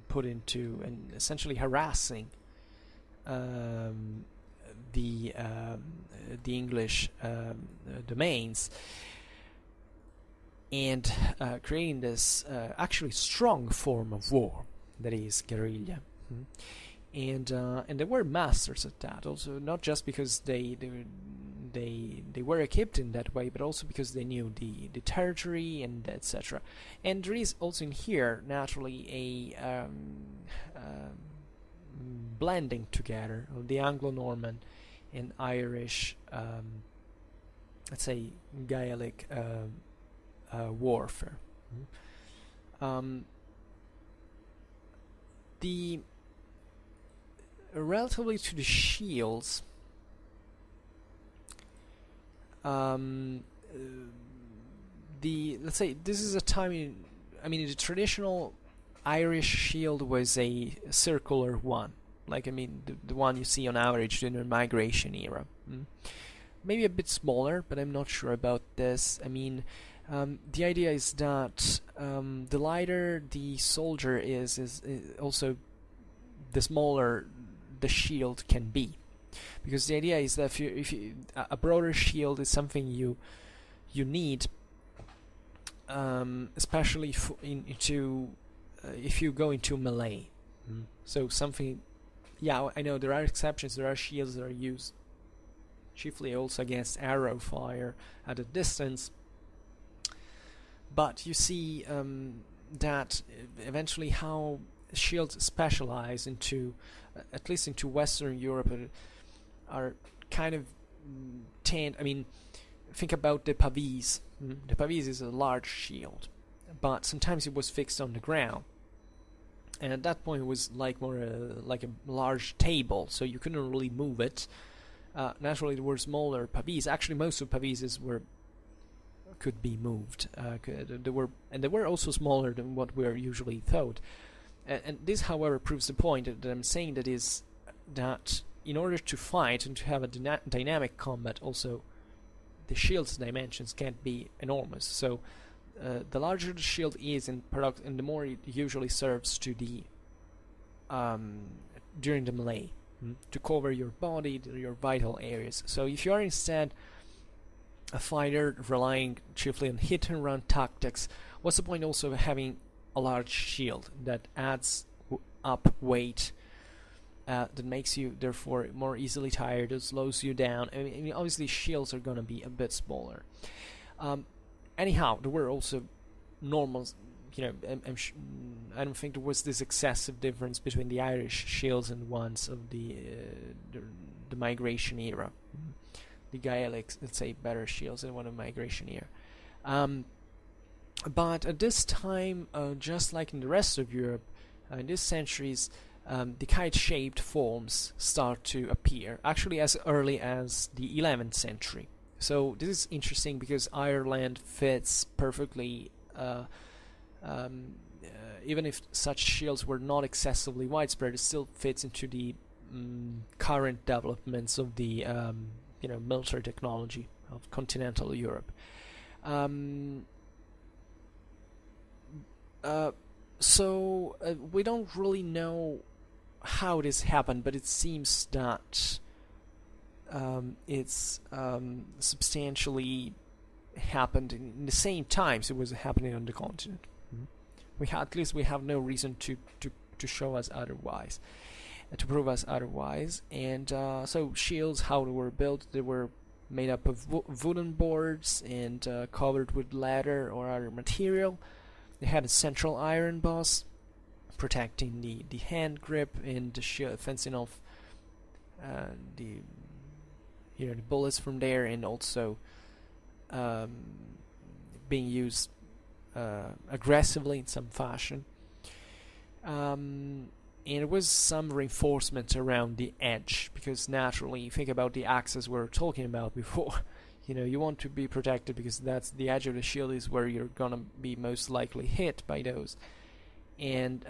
put into, and essentially harassing the English domains, and creating this actually strong form of war that is guerrilla. And they were masters at that. Also, not just because they were equipped in that way, but also because they knew the territory and etc. And there is also in here naturally a blending together of the Anglo-Norman and Irish, let's say, Gaelic warfare. The relatively to the shields, let's say this is a time the traditional Irish shield was a circular one, like the one you see on average during the migration era. Maybe a bit smaller, but I'm not sure about this. The idea is that the lighter the soldier is also the smaller the shield can be, because the idea is that if you a broader shield is something you need, especially if you go into melee. So something, yeah, I know there are exceptions. There are shields that are used chiefly also against arrow fire at a distance, but you see that eventually how shields specialize into, at least into Western Europe, are kind of think about the pavise. The pavise is a large shield, but sometimes it was fixed on the ground, and at that point it was like more like a large table, so you couldn't really move it. Naturally, there were smaller pavise. Actually, most of pavises could be moved. They were also smaller than what we're usually thought. And this, however, proves the point that I'm saying, that is that in order to fight and to have a dynamic combat, also the shield's dimensions can't be enormous. So the larger the shield is in product, and the more it usually serves to the during the melee, to cover your body, your vital areas. So if you are instead a fighter relying chiefly on hit and run tactics, what's the point also of having a large shield that adds up weight, that makes you therefore more easily tired, that slows you down? Obviously shields are going to be a bit smaller. Anyhow, there were also normal, I don't think there was this excessive difference between the Irish shields and ones of the migration era. The Gaelic, let's say, better shields than one of migration era. But at this time, just like in the rest of Europe, in these centuries, the kite-shaped forms start to appear, actually as early as the 11th century. So this is interesting because Ireland fits perfectly, even if such shields were not excessively widespread, it still fits into the current developments of the military technology of continental Europe. So we don't really know how this happened, but it seems that it's substantially happened in the same times it was happening on the continent. At least we have no reason to show us otherwise, to prove us otherwise. And so shields, how they were built, they were made up of wooden boards and covered with leather or other material. They had a central iron boss protecting the hand grip and the shield, fencing off the bullets from there, and also being used aggressively in some fashion. And there was some reinforcement around the edge, because naturally, you think about the axes we were talking about before. You want to be protected because that's the edge of the shield is where you're gonna be most likely hit by those, and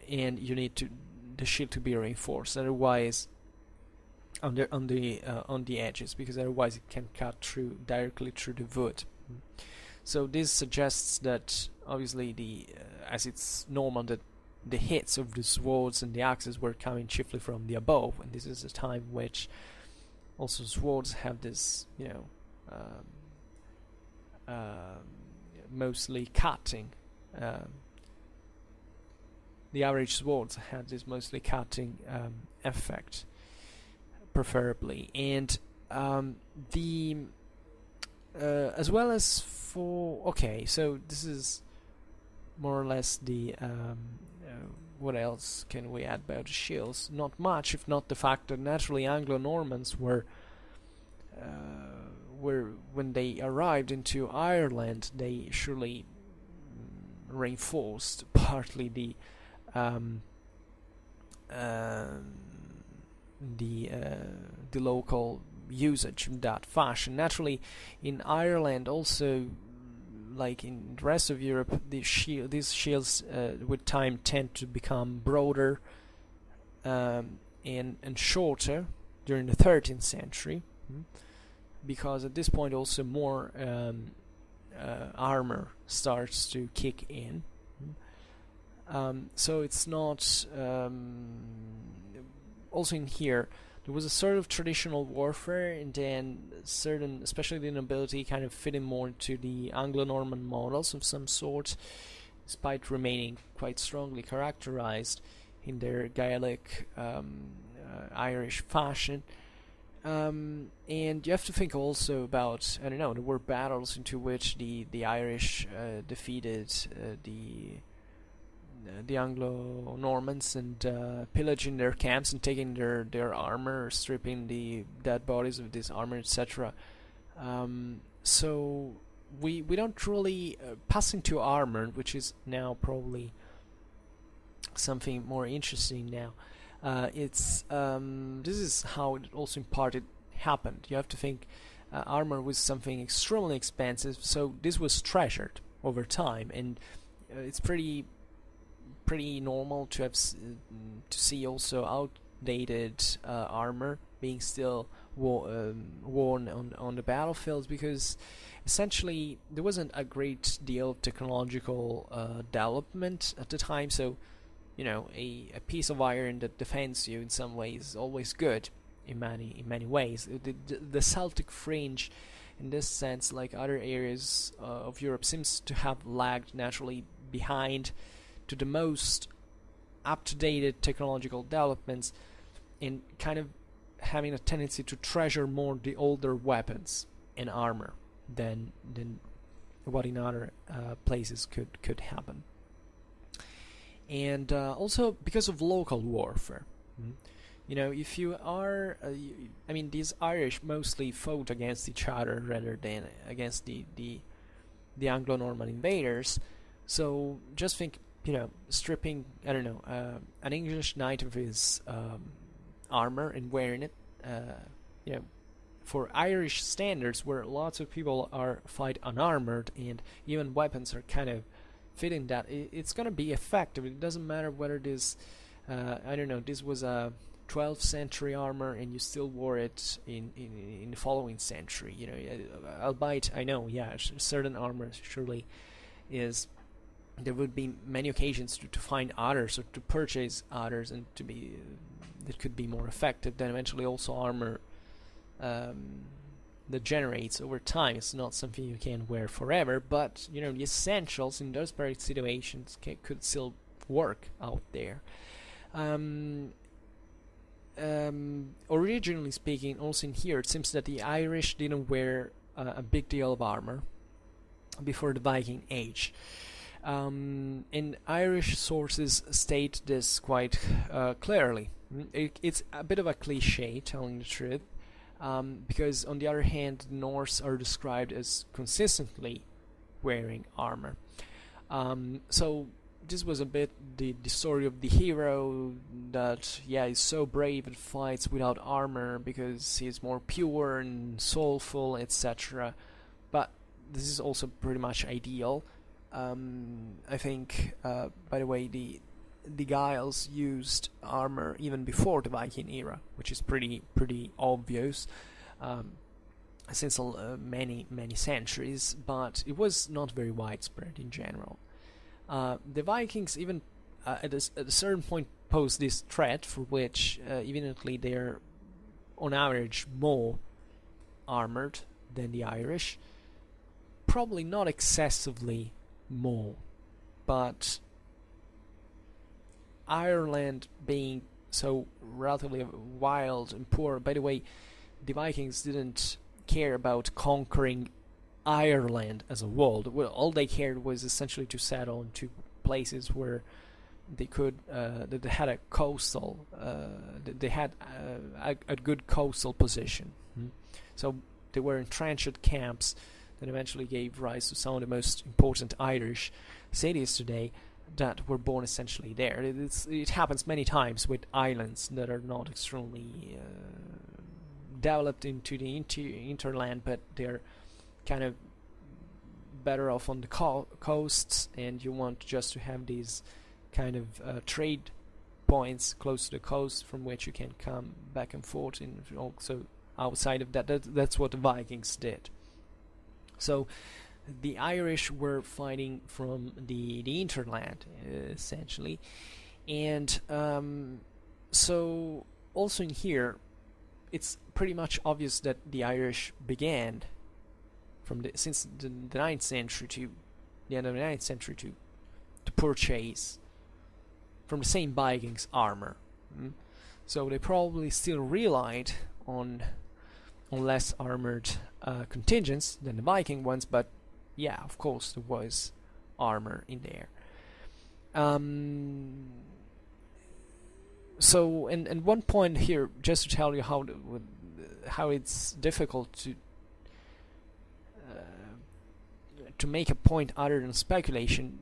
you need the shield to be reinforced. Otherwise, on the edges, because otherwise it can cut directly through the wood. So this suggests that obviously as it's normal that the hits of the swords and the axes were coming chiefly from the above, and this is a time which also swords have this, mostly cutting. The average swords had this mostly cutting effect, preferably, and as well as for so this is more or less the what else can we add about the shields? Not much, if not the fact that naturally Anglo-Normans were when they arrived into Ireland, they surely reinforced partly the local usage in that fashion. Naturally, in Ireland also, like in the rest of Europe, these shields with time tend to become broader and shorter during the 13th century, because at this point also more armor starts to kick in. So it's not also in here there was a sort of traditional warfare, and then certain, especially the nobility, kind of fitting more into the Anglo-Norman models of some sort, despite remaining quite strongly characterized in their Gaelic Irish fashion. And you have to think also about, there were battles into which the Irish defeated the Anglo-Normans and pillaging their camps and taking their armor, stripping the dead bodies of this armor, etc. So we don't really pass into armor, which is now probably something more interesting now. This is how it also in part it happened. You have to think armor was something extremely expensive, so this was treasured over time, and it's pretty normal to have to see also outdated armor being still worn on the battlefields, because essentially there wasn't a great deal of technological development at the time. So a piece of iron that defends you in some ways is always good in many ways. The Celtic fringe, in this sense, like other areas of Europe, seems to have lagged naturally behind to the most up-to-date technological developments, and kind of having a tendency to treasure more the older weapons and armor than what in other places could happen. And also because of local warfare. If you are these Irish mostly fought against each other rather than against the the Anglo-Norman invaders. So just think, stripping, I don't know, an English knight of his armor and wearing it, for Irish standards, where lots of people are fight unarmored and even weapons are kind of fitting that, it's gonna be effective. It doesn't matter whether this, I don't know, this was a 12th century armor and you still wore it in the following century. Albeit I know, certain armor surely is. There would be many occasions to find others or to purchase others and to be that could be more effective. Then eventually also armor that generates over time. It's not something you can wear forever, but the essentials in those very situations could still work out there. Originally speaking, also in here, it seems that the Irish didn't wear a big deal of armor before the Viking Age. And Irish sources state this quite clearly. It's a bit of a cliche, telling the truth, because on the other hand, the Norse are described as consistently wearing armor. So this was a bit the story of the hero that is so brave and fights without armor because he's more pure and soulful, etc. But this is also pretty much ideal. I think, by the way, the Giles used armor even before the Viking era, which is pretty obvious since many centuries, but it was not very widespread in general. The Vikings even at a certain point posed this threat for which evidently they're on average more armored than the Irish. Probably not excessively more, but Ireland being so relatively wild and poor. By the way, the Vikings didn't care about conquering Ireland as a whole. Well, all they cared was essentially to settle into places where they could that they had a coastal they had a good coastal position. So they were entrenched camps that eventually gave rise to some of the most important Irish cities today that were born essentially there. It happens many times with islands that are not extremely developed into the interland, but they're kind of better off on the coasts, and you want just to have these kind of trade points close to the coast from which you can come back and forth, and also outside of that's what the Vikings did. So the Irish were fighting from the hinterland, essentially, and so also in here it's pretty much obvious that the Irish began since the 9th century to the end of the 9th century to purchase from the same Vikings armor. So they probably still relied on less armored contingents than the Viking ones, but of course there was armor in there. So and one point here, just to tell you how it's difficult to make a point other than speculation.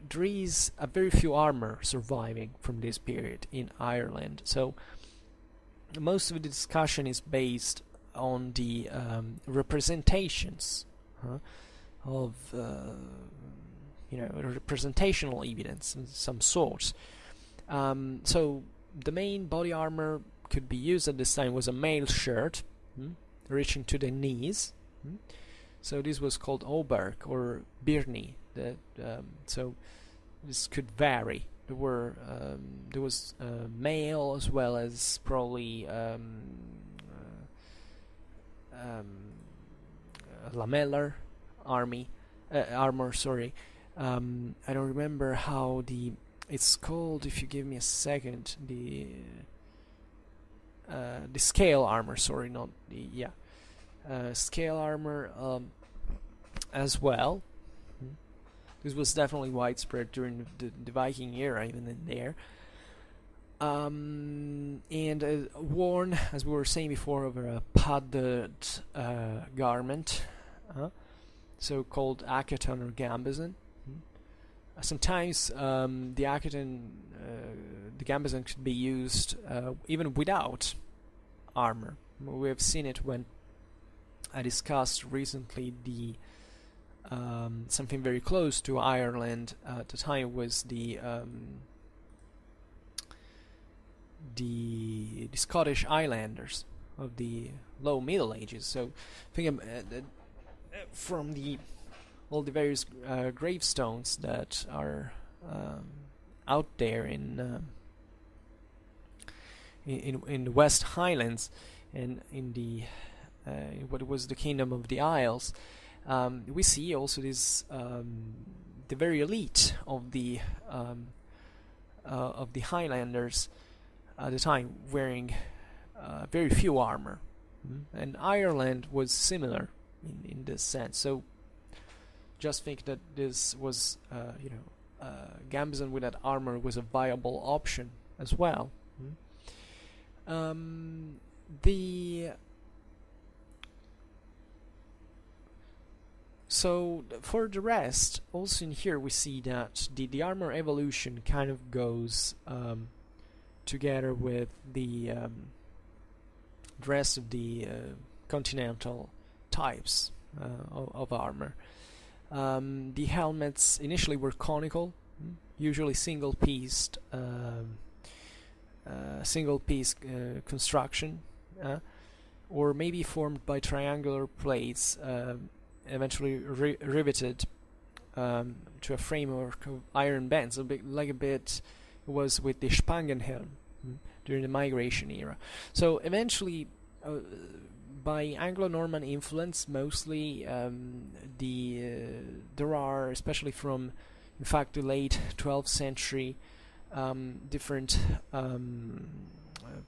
There is a very few armor surviving from this period in Ireland. So most of the discussion is based on the representations of representational evidence of some sort. So the main body armor could be used at this time was a mail shirt reaching to the knees. So this was called oberk or birni. So this could vary. There was mail as well as probably lamellar armor. Sorry, I don't remember how it's called. If you give me a second, the scale armor. Sorry, not the scale armor as well. This was definitely widespread during the Viking era, even in there. And worn, as we were saying before, over a padded garment. so-called Akaton or Gambesson. Sometimes the Akaton, the Gambesson could be used even without armor. We have seen it when I discussed recently the something very close to Ireland at the time was the Scottish Highlanders of the Low Middle Ages. So think from all the various gravestones that are out there in the West Highlands and in the what was the Kingdom of the Isles, we see also this the very elite of the Highlanders at the time wearing very few armor, and Ireland was similar in this sense. So just think that this was Gambesson without armor was a viable option as well. So for the rest, also in here we see that the armor evolution kind of goes together with the rest of the continental types of armor. The helmets initially were conical, usually single-piece construction, or maybe formed by triangular plates, eventually riveted to a framework of iron bands, a bit it was with the Spangenhelm during the migration era. So eventually, by Anglo-Norman influence, mostly there are, especially from, in fact, the late 12th century, different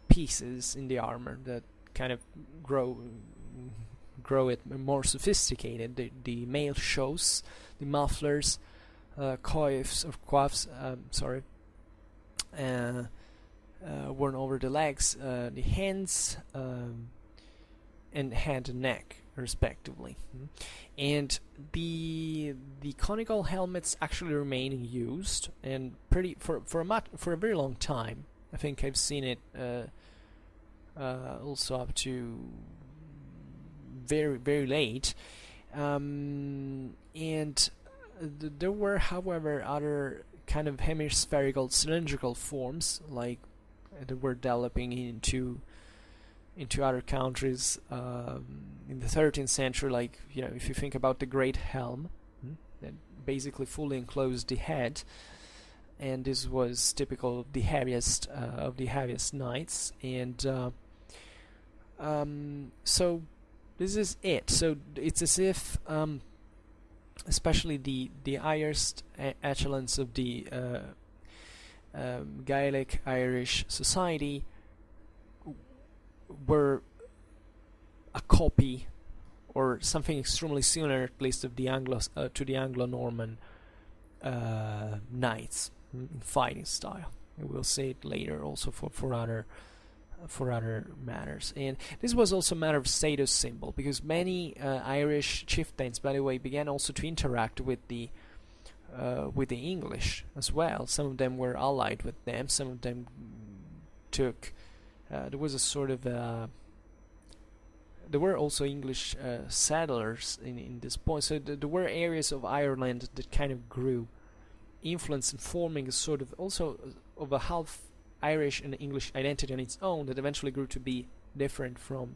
pieces in the armor that kind of grow it more sophisticated. The mail shows, the mufflers, coifs worn over the legs, the hands, and head and neck, respectively. And the conical helmets actually remain used, and for a very long time. I think I've seen it also up to very, very late, and there were, however, other kind of hemispherical cylindrical forms like that were developing into other countries in the 13th century, like, if you think about the Great Helm, that basically fully enclosed the head, and this was typical of the heaviest knights, and so this is it. So it's as if especially the highest echelons of the Gaelic Irish society were a copy or something extremely similar, at least, of the to the Anglo-Norman knights in fighting style. And we'll see it later also for other matters. And this was also a matter of status symbol, because many Irish chieftains, by the way, began also to interact with the English as well. Some of them were allied with them. Some of them took. There was a sort of. There were also English settlers in this point. So there were areas of Ireland that kind of grew, influence in forming a sort of also of a half Irish and English identity on its own that eventually grew to be different from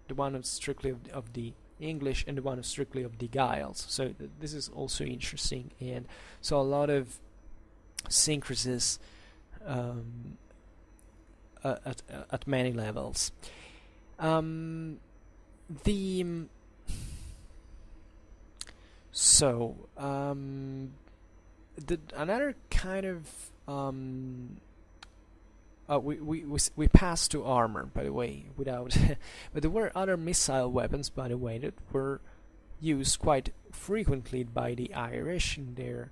the one of strictly of the English and the one of strictly of the Gaels. So this is also interesting, and so a lot of syncresis at many levels. Another kind of we passed to armor, by the way, without but there were other missile weapons, by the way, that were used quite frequently by the Irish in their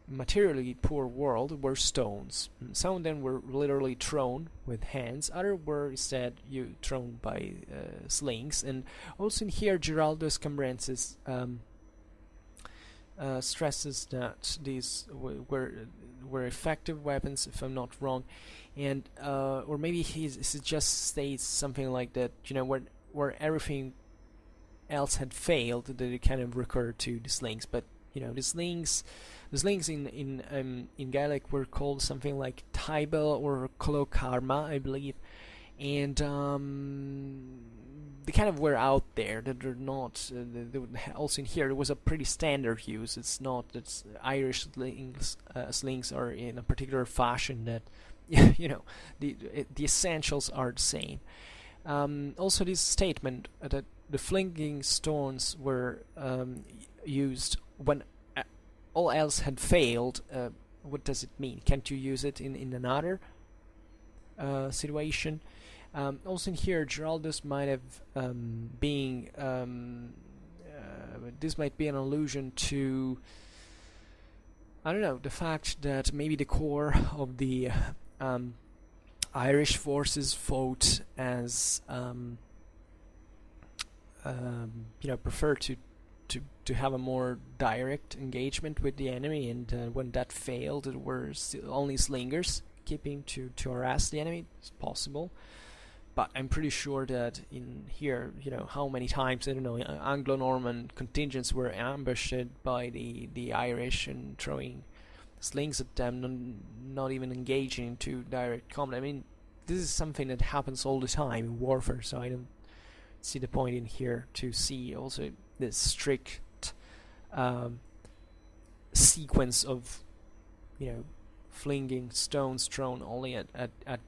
materially poor world were stones. Some of them were literally thrown with hands, others were instead thrown by slings. And also in here, Giraldus Cambrensis stresses that these were effective weapons, if I'm not wrong, and or maybe he just states something like that. You know, where everything else had failed, that it kind of recurred to the slings. But you know, the slings in Gaelic were called something like Tybel or Clocarma, I believe, and they kind of were out there. That they're not. Also in here, it was a pretty standard use. It's not that Irish slings are in a particular fashion that you know the essentials are the same. Also, this statement that the flinging stones were used when all else had failed. What does it mean? Can't you use it in another situation? Also in here, Giraldus might have this might be an allusion to, I don't know, the fact that maybe the core of the Irish forces fought as prefer to have a more direct engagement with the enemy, and when that failed, it were still only slingers keeping to harass the enemy. It's possible, but I'm pretty sure that in here, you know, how many times, I don't know, Anglo-Norman contingents were ambushed by the Irish and throwing slings at them, not even engaging into direct combat. I mean, this is something that happens all the time in warfare, so I don't see the point in here to see also this strict sequence of, you know, flinging stones thrown only at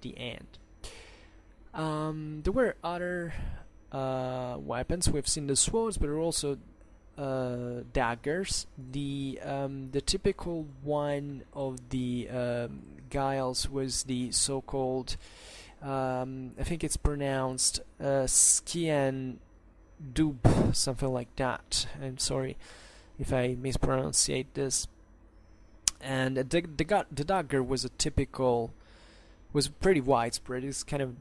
the end. There were other weapons. We've seen the swords, but there were also daggers. The typical one of the Gaels was the so-called, I think it's pronounced Skien Dub, something like that. I'm sorry if I mispronunciate this. And the dagger was pretty widespread. It's kind of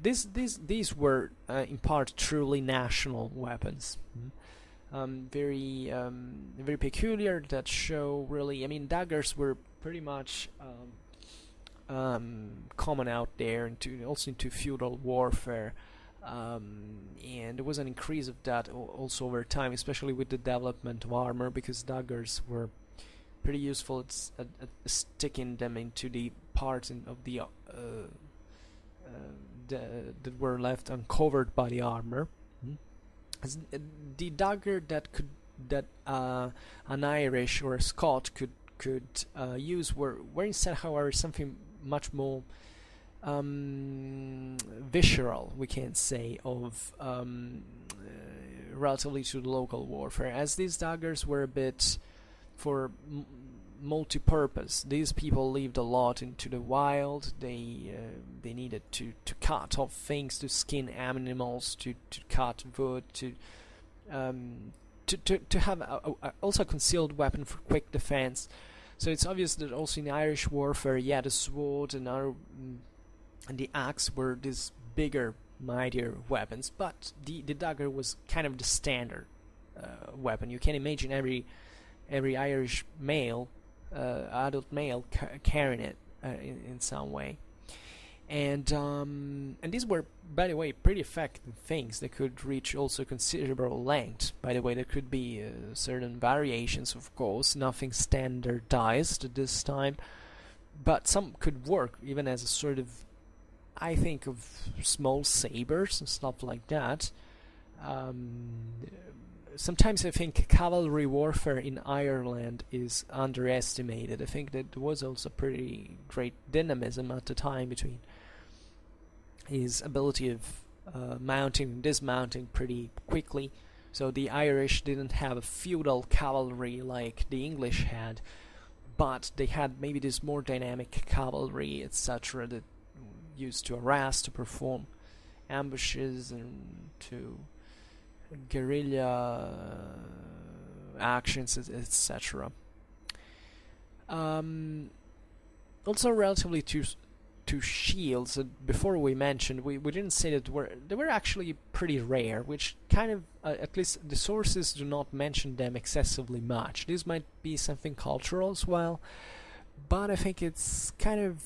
these were in part truly national weapons. Very peculiar, that show really. I mean, daggers were pretty much common out there, also into feudal warfare, and there was an increase of that also over time, especially with the development of armor, because daggers were pretty useful at sticking them into the parts of the that were left uncovered by the armor. The dagger that an Irish or a Scot could use were instead, however, something much more visceral, we can say, of relatively to the local warfare, as these daggers were a bit for multi-purpose. These people lived a lot into the wild. They needed to cut off things, to skin animals, to cut wood, to have also a concealed weapon for quick defense. So it's obvious that also in Irish warfare, the sword and the axe were these bigger, mightier weapons, but the dagger was kind of the standard weapon. You can imagine every Irish male, adult male, carrying it in some way. And these were, by the way, pretty effective things. They could reach also considerable length. By the way, there could be certain variations, of course, nothing standardized at this time, but some could work even as a sort of, I think, of small sabers and stuff like that. Sometimes I think cavalry warfare in Ireland is underestimated. I think that there was also pretty great dynamism at the time between his ability of mounting and dismounting pretty quickly. So the Irish didn't have a feudal cavalry like the English had, but they had maybe this more dynamic cavalry, etc., that used to harass, to perform ambushes, and to guerrilla actions, etc. Also, relatively to shields, before we mentioned, we didn't say that they were actually pretty rare, which kind of, at least the sources do not mention them excessively much. This might be something cultural as well, but I think it's kind of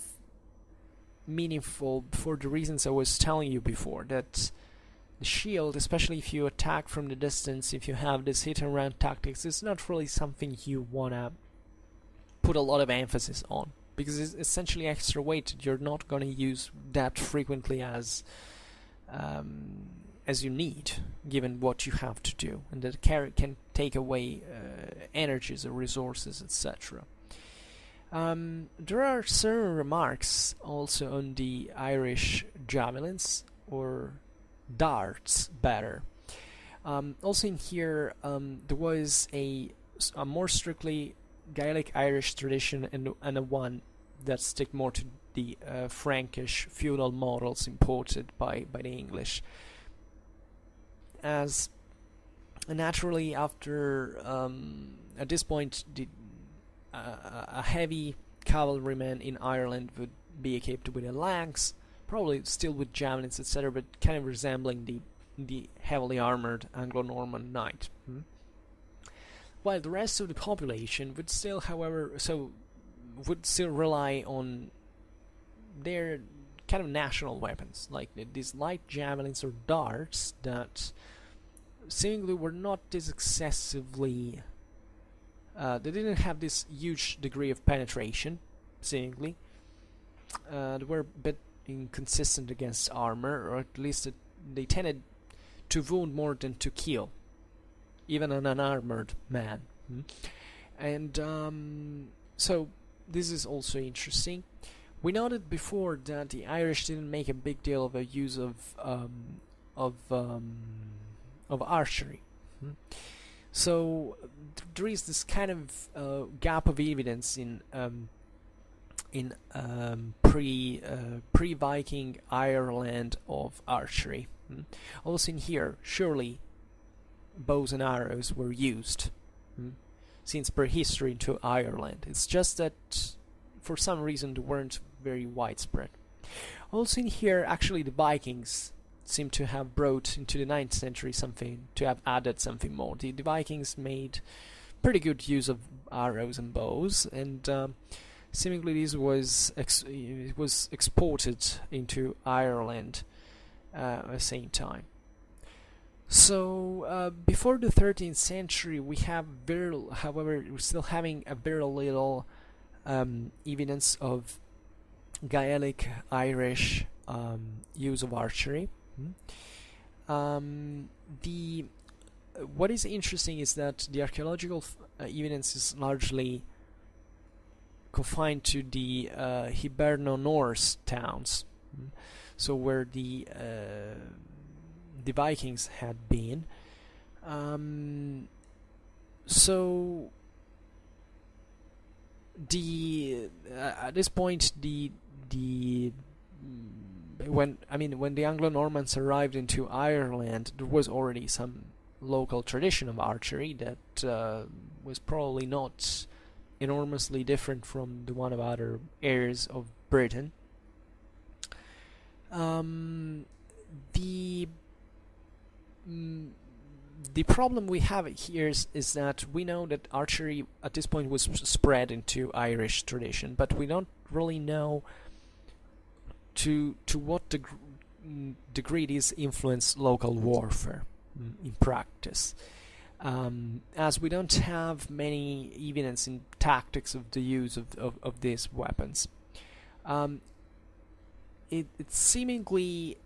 meaningful for the reasons I was telling you before, that the shield, especially if you attack from the distance, if you have this hit and run tactics, is not really something you wanna put a lot of emphasis on, because it's essentially extra weight. You're not gonna use that frequently as you need, given what you have to do, and that can take away energies or resources, etc. There are certain remarks also on the Irish javelins, or darts better. Also in here, there was a more strictly Gaelic Irish tradition, and a one that stick more to the Frankish feudal models imported by the English. As naturally, after at this point, a heavy cavalryman in Ireland would be equipped with a lance, probably still with javelins, etc., but kind of resembling the heavily armored Anglo-Norman knight. While the rest of the population would still, however, rely on their kind of national weapons, like these light javelins or darts that seemingly were not this excessively. They didn't have this huge degree of penetration, seemingly. They were a bit inconsistent against armor, or at least they tended to wound more than to kill, even an unarmored man. And so this is also interesting. We noted before that the Irish didn't make a big deal of a use of archery. So there is this kind of gap of evidence in pre-Viking Ireland of archery. Also in here, surely bows and arrows were used since prehistory into Ireland. It's just that for some reason they weren't very widespread. Also in here, actually the Vikings seem to have brought into the 9th century something, to have added something more. The Vikings made pretty good use of arrows and bows, and seemingly this was exported into Ireland at the same time. So before the 13th century, we have however, we're still having a very little evidence of Gaelic Irish use of archery. What is interesting is that the archaeological evidence is largely confined to the Hiberno-Norse towns, so where the Vikings had been. So at this point, when the Anglo-Normans arrived into Ireland, there was already some local tradition of archery that was probably not enormously different from the one of other areas of Britain. The problem we have here is that we know that archery at this point was spread into Irish tradition, but we don't really know to what degree this influenced local warfare in practice, as we don't have many evidence in tactics of the use of these weapons. It's seemingly,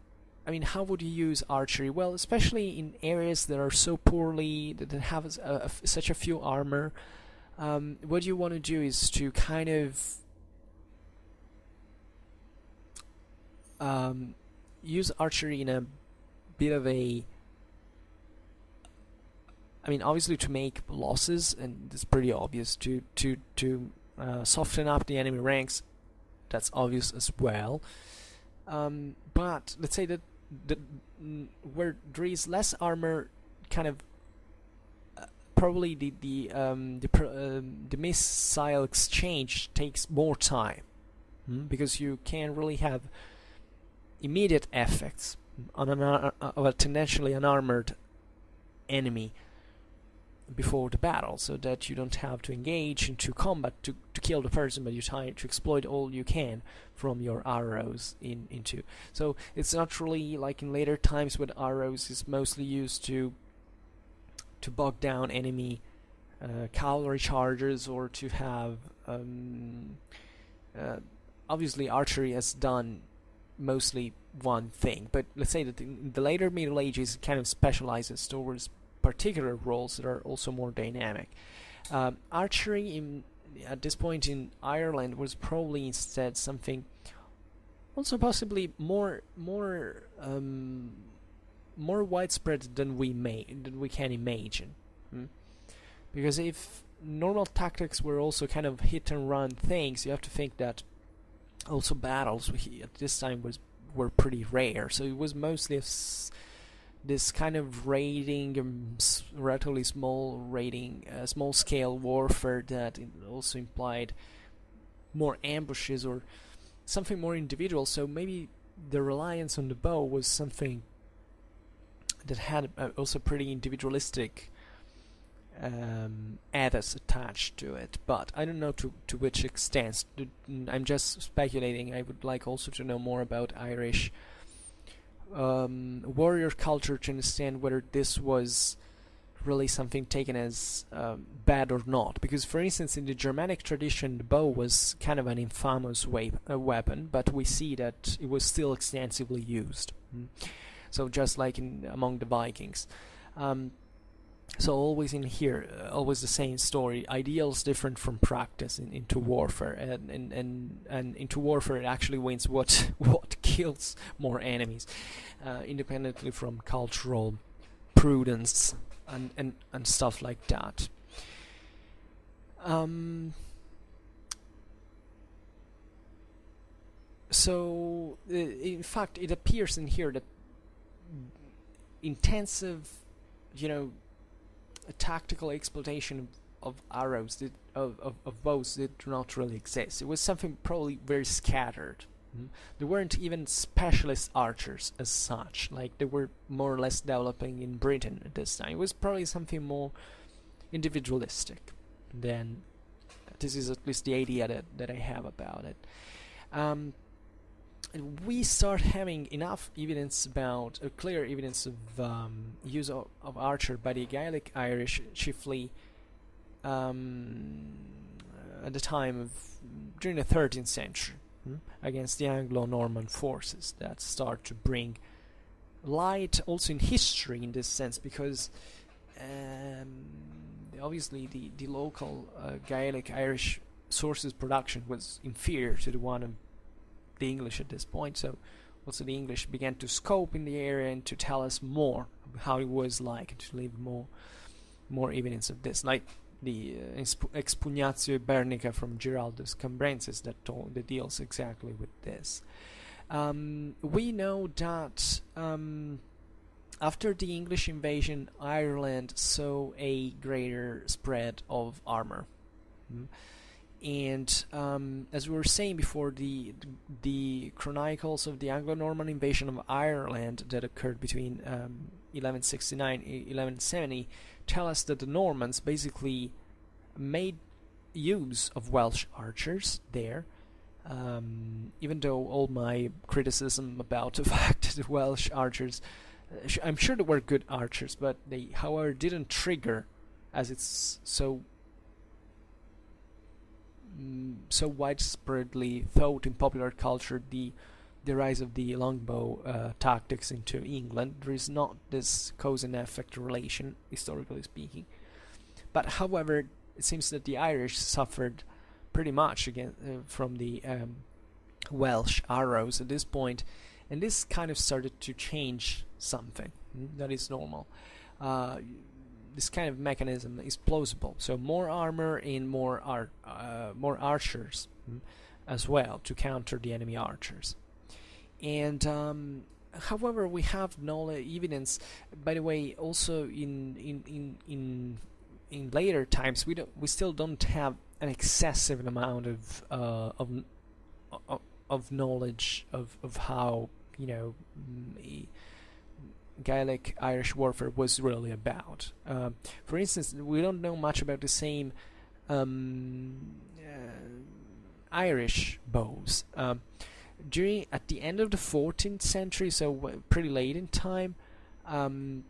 how would you use archery? Well, especially in areas that are so poorly, that have such a few armor, what you want to do is to kind of use archery in a bit of a, obviously to make losses, and it's pretty obvious, to soften up the enemy ranks. That's obvious as well. But let's say that where there is less armor, kind of probably the missile exchange takes more time, because you can't really have immediate effects on of a tendentially unarmored enemy before the battle, so that you don't have to engage into combat to kill the person, but you try to exploit all you can from your arrows into. So it's not really like in later times when arrows is mostly used to bog down enemy cavalry chargers, or to have obviously archery has done mostly one thing, but let's say that in the later Middle Ages it kind of specializes towards particular roles that are also more dynamic. Archery at this point in Ireland was probably instead something also possibly more widespread than we can imagine. Because if normal tactics were also kind of hit and run things, you have to think that also battles at this time were pretty rare. So it was mostly this kind of raiding, relatively small scale warfare that also implied more ambushes or something more individual. So maybe the reliance on the bow was something that had also pretty individualistic edits attached to it, but I don't know to which extent. I'm just speculating. I would like also to know more about Irish warrior culture to understand whether this was really something taken as bad or not. Because, for instance, in the Germanic tradition, the bow was kind of an infamous weapon, but we see that it was still extensively used. So just like among the Vikings. So always in here, always the same story. Ideals different from practice into warfare, and into warfare it actually wins what kills more enemies, independently from cultural prudence and stuff like that. So in fact, it appears in here that intensive, a tactical exploitation of arrows, of bows, did not really exist. It was something probably very scattered. There weren't even specialist archers as such, like they were more or less developing in Britain at this time. It was probably something more individualistic. Then this is at least the idea that I have about it. We start having enough evidence about clear evidence of use of archer by the Gaelic Irish, chiefly at the time during the 13th century, against the Anglo-Norman forces that start to bring light also in history in this sense, because obviously the local Gaelic Irish sources production was inferior to the one of the English at this point, so also the English began to scope in the area and to tell us more about how it was like, to leave more evidence of this, like the Expugnatio Ibernica from Giraldus Cambrensis that deals exactly with this. We know that after the English invasion, Ireland saw a greater spread of armor. And as we were saying before, the chronicles of the Anglo-Norman invasion of Ireland that occurred between 1169 and 1170 tell us that the Normans basically made use of Welsh archers there, even though all my criticism about the fact that Welsh archers, I'm sure they were good archers, but they, however, didn't trigger, as it's so widespreadly thought in popular culture, the rise of the longbow tactics into England. There is not this cause and effect relation, historically speaking. But however, it seems that the Irish suffered pretty much again from the Welsh arrows at this point, and this kind of started to change something that is normal. This kind of mechanism is plausible. So more armor and more archers as well to counter the enemy archers. And however, we have no evidence. By the way, also in in later times we still don't have an excessive amount of knowledge of how, you know, Gaelic Irish warfare was really about. For instance, we don't know much about the same Irish bows. At the end of the 14th century, so pretty late in time, Juan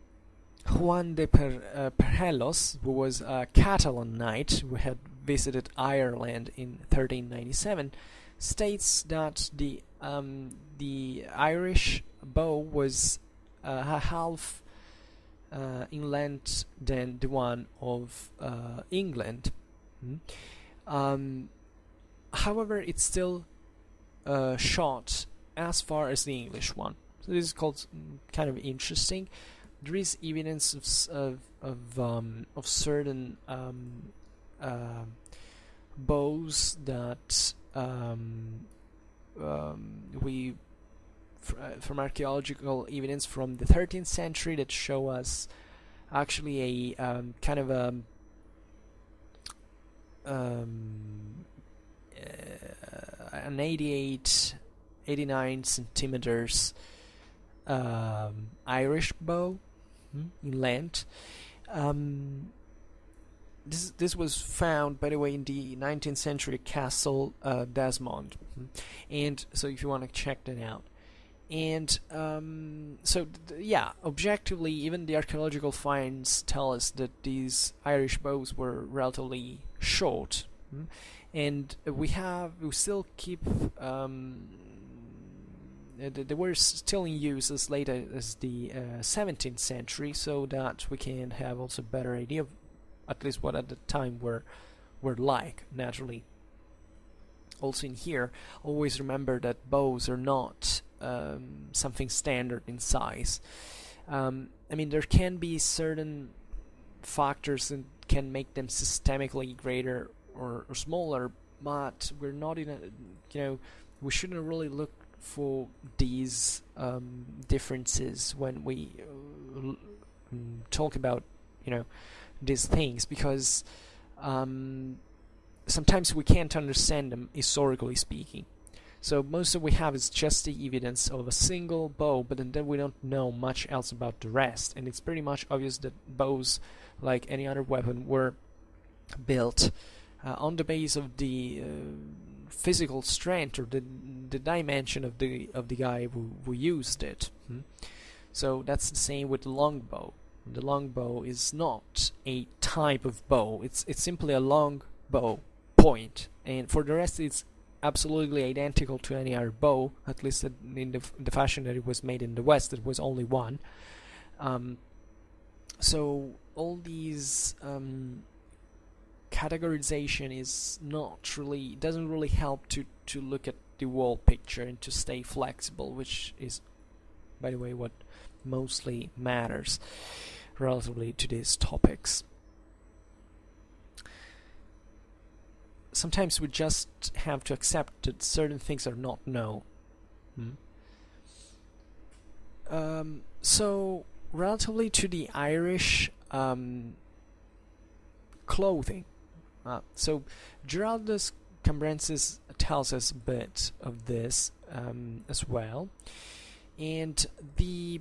de Perhelos, who was a Catalan knight who had visited Ireland in 1397, states that the Irish bow was half in length than the one of England. However, it's still shot as far as the English one. So this is called kind of interesting. There is evidence of certain bows that we from archaeological evidence from the 13th century that show us actually a kind of an 89 centimeters Irish bow in length. This was found, by the way, in the 19th century castle Desmond, and so if you want to check that out. And yeah, objectively, even the archaeological finds tell us that these Irish bows were relatively short, and we still keep they were still in use as late as the 17th century, so that we can have also a better idea of at least what at the time were like. Naturally, also in here, always remember that bows are not something standard in size. I mean, there can be certain factors that can make them systemically greater or smaller, but we're not in a, you know, we shouldn't really look for these differences when we talk about, you know, these things, because sometimes we can't understand them historically speaking. So most of we have is just the evidence of a single bow, but then we don't know much else about the rest, and it's pretty much obvious that bows, like any other weapon, were built on the base of the physical strength or the dimension of the guy who used it. So that's the same with the longbow. The longbow is not a type of bow; it's simply a long bow point, and for the rest, it's absolutely identical to any other bow, at least in the fashion that it was made in the West. It was only one. So all these categorization is not really, doesn't really help to look at the whole picture and to stay flexible, which is, by the way, what mostly matters relatively to these topics. Sometimes we just have to accept that certain things are not known. So relatively to the Irish clothing, so Giraldus Cambrensis tells us a bit of this as well, and the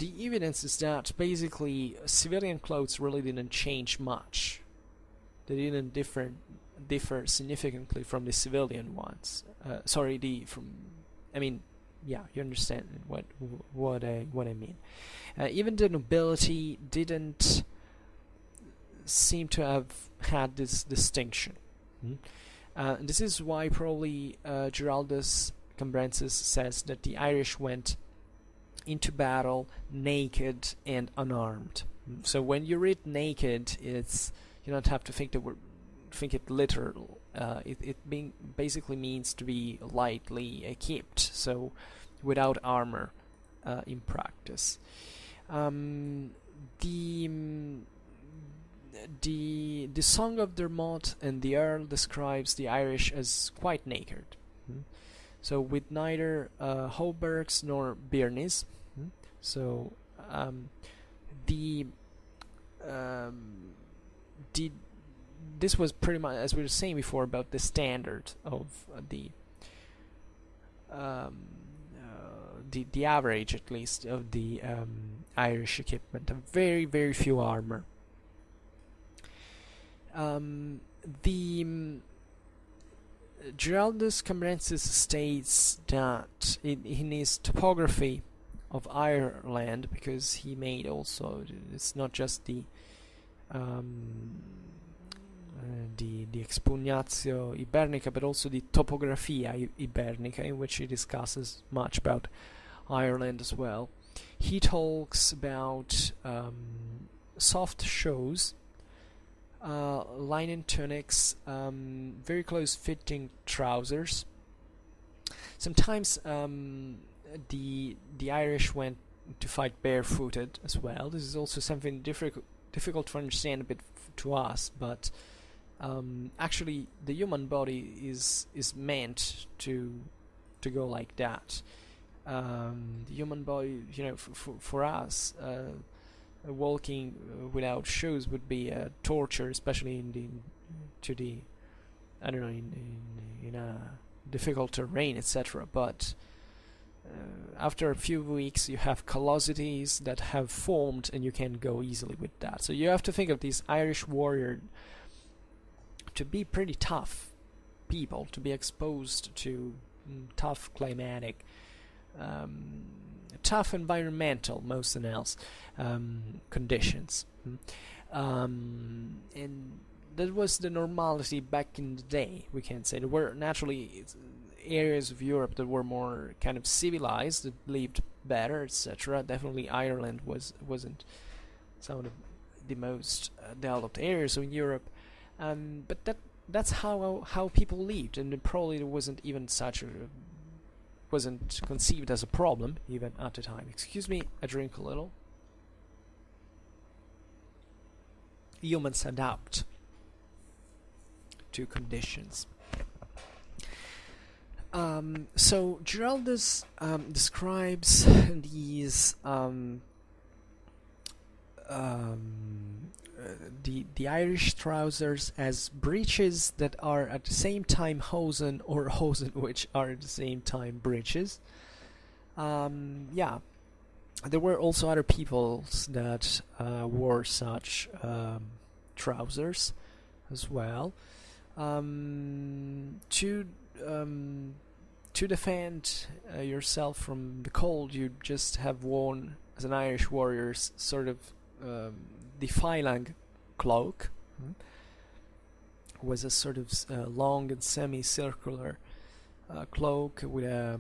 evidence is that basically civilian clothes really didn't change much. They didn't differ significantly from the civilian ones. I mean, yeah, you understand what I mean. Even the nobility didn't seem to have had this distinction. This is why probably Giraldus Cambrensis says that the Irish went into battle naked and unarmed. So when you read naked, it's, you don't have to think it literal. It basically means to be lightly equipped, so without armor in practice. The Song of Dermot and the Earl describes the Irish as quite naked. So with neither hauberks nor byrnies. So the did this was pretty much, as we were saying before, about the standard of the average, at least, of the Irish equipment. Very, very few armor. The Giraldus Cambrensis states that in his topography of Ireland, because he made also, it's not just the Expugnatio Ibernica, but also the Topographia Ibernica, in which he discusses much about Ireland as well. He talks about soft shoes, linen tunics, very close-fitting trousers. Sometimes the Irish went to fight barefooted as well. This is also something difficult to understand a bit to us, but actually the human body is meant to go like that. The human body, for us, walking without shoes would be a torture, especially in a difficult terrain, etc. But after a few weeks you have callosities that have formed, and you can go easily with that. So you have to think of these Irish warrior to be pretty tough people, to be exposed to tough climatic, tough environmental, most than else, conditions. And that was the normality back in the day, we can say. There were naturally areas of Europe that were more kind of civilized, that lived better, etc. Definitely Ireland wasn't some of the most developed areas of Europe, but that's how people lived, and it probably wasn't even wasn't conceived as a problem even at the time. Excuse me, I drink a little. Humans adapt to conditions. So Giraldus describes these the Irish trousers as breeches that are at the same time hosen, or hosen which are at the same time breeches. Yeah, there were also other peoples that wore such trousers as well. To defend yourself from the cold, you just have worn, as an Irish warrior, sort of the Phalang cloak. Was a sort of long and semicircular cloak with a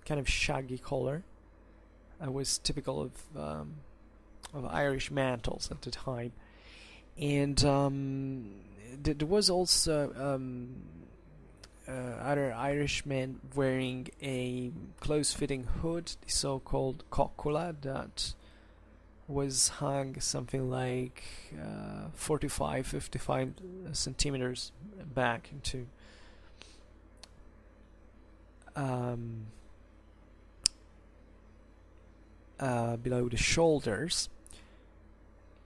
kind of shaggy collar. It was typical of Irish mantles at the time, and there was also other Irishmen wearing a close-fitting hood, the so-called cockula, that was hung something like 45-55 centimeters back into below the shoulders,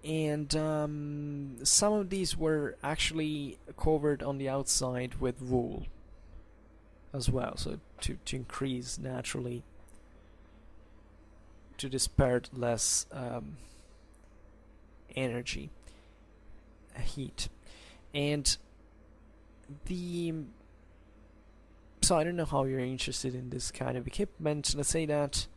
and some of these were actually covered on the outside with wool as well, so to increase naturally, to disperse less energy, heat. And so I don't know how you're interested in this kind of equipment. Let's say that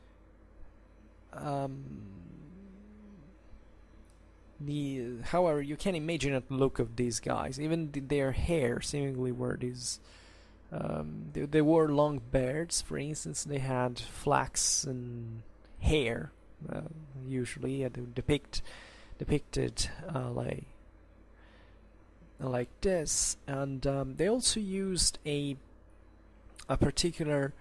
however, you can imagine the look of these guys. Even their hair seemingly were these. They wore long beards, for instance. They had flaxen hair, usually depicted like this, and they also used a particular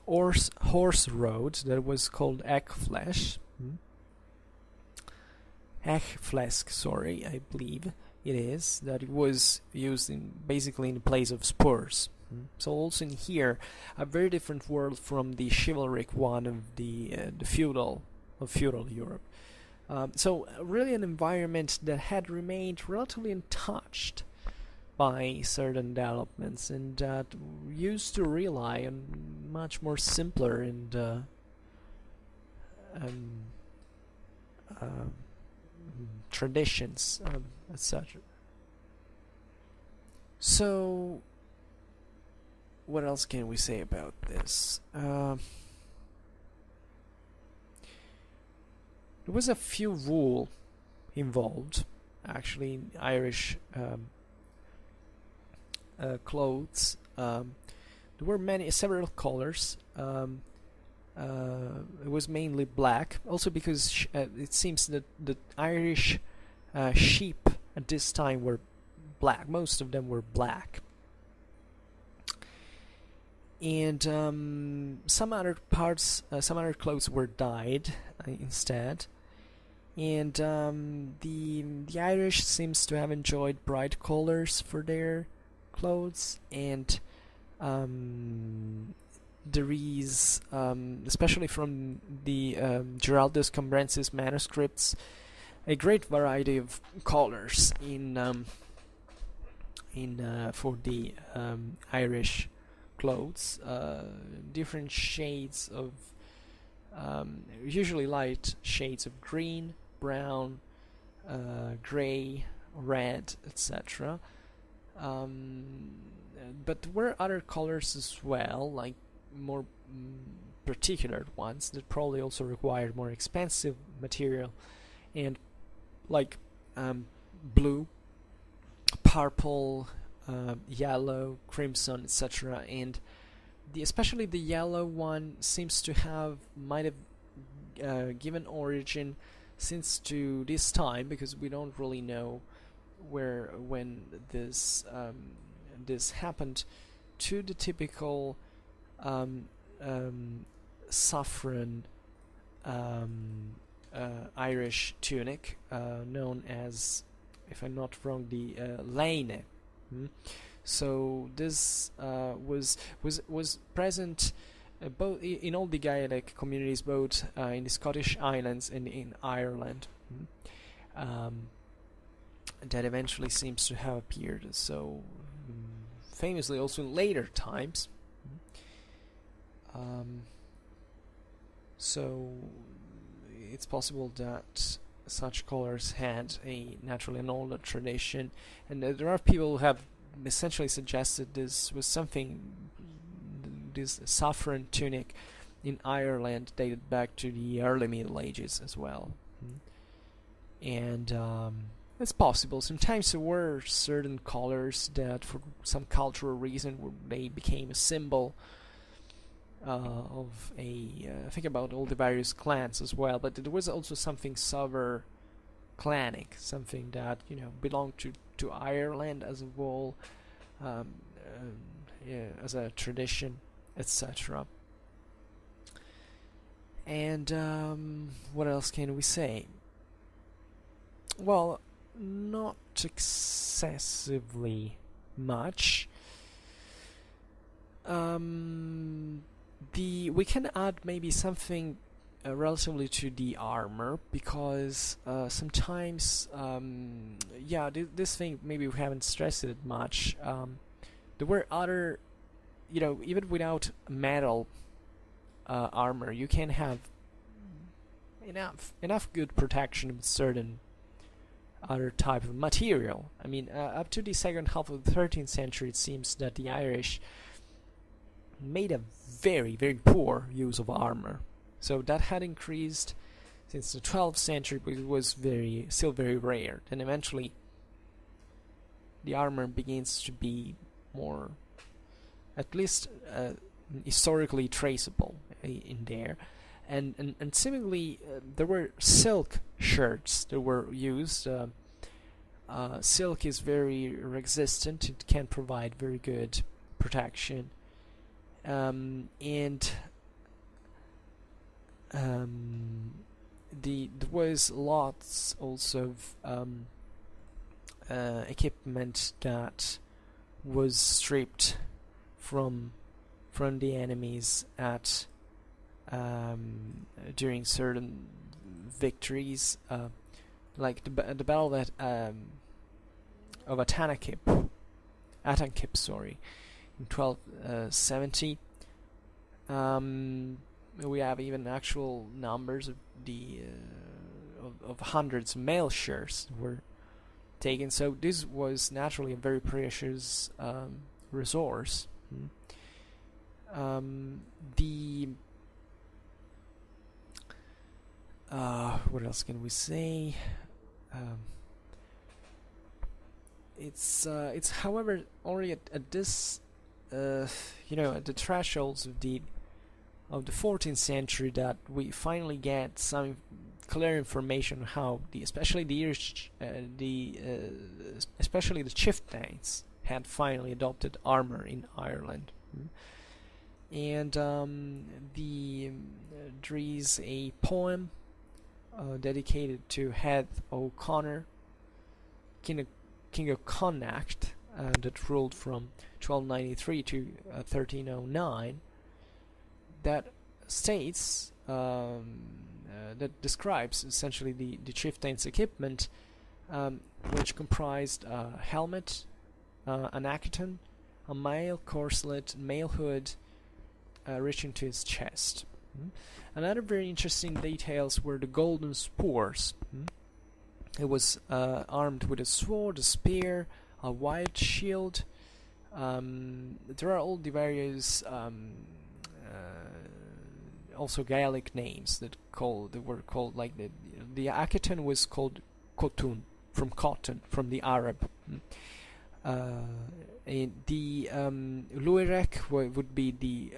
horse road that was called ekflesk. Ekflesk, sorry, I believe it is, that it was used basically in place of spurs. So also in here, a very different world from the chivalric one of the feudal Europe. So really an environment that had remained relatively untouched by certain developments, and that used to rely on much more simpler and um, traditions, etc. So, what else can we say about this? There was a few wool involved, actually, in Irish clothes. There were several colors. It was mainly black, also because it seems that the Irish sheep at this time were black. Most of them were black. And some other clothes were dyed instead. And the Irish seems to have enjoyed bright colors for their clothes, and there is, especially from the Giraldus Cambrensis manuscripts, a great variety of colors for the Irish clothes, different shades of usually light shades of green, brown, gray, red, etc. But there were other colors as well, like more particular ones that probably also required more expensive material, and like blue, purple, yellow, crimson, etc. And especially the yellow one might have given origin since to this time, because we don't really know when this happened, to the typical saffron Irish tunic, known as, if I'm not wrong, the leine. So this was present both in all the Gaelic communities, both in the Scottish Islands and in Ireland. That eventually seems to have appeared so famously also in later times. So it's possible that such colors had naturally an older tradition, and there are people who have essentially suggested this saffron tunic in Ireland dated back to the early Middle Ages as well. And it's possible. Sometimes there were certain colors that, for some cultural reason, they became a symbol of think about all the various clans as well. But there was also something clanic, something that belonged to Ireland as a whole, as a tradition, etc. And what else can we say? Well, not excessively much. We can add maybe something relatively to the armor, because sometimes this thing maybe we haven't stressed it much. There were other, even without metal armor, you can have enough good protection with certain other type of material. I mean, up to the second half of the 13th century, it seems that the Irish made a very, very poor use of armor. So that had increased since the 12th century, but it was still very rare. And eventually, the armor begins to be more, at least historically traceable in there. And seemingly, there were silk shirts that were used. Silk is very resistant; it can provide very good protection. And there was lots also of equipment that was stripped from the enemies at during certain victories, like the battle that of Atankip, sorry, in 1270. We have even actual numbers of the of hundreds of mail shares were taken. So this was naturally a very precious resource. The what else can we say? It's however only at this at the thresholds of the 14th century that we finally get some clear information on how especially the Irish, especially the chieftains had finally adopted armor in Ireland. And there is a poem dedicated to Head O'Connor, King of Connacht, that ruled from 1293 to 1309, that states, that describes essentially the chieftain's equipment, which comprised a helmet, an acton, a mail corselet, mail hood, reaching to his chest. Another very interesting details were the golden spurs. It was armed with a sword, a spear, a white shield. There are all the various also Gaelic names that were called, like the acton was called cotton, from the Arab. And the luirec would be the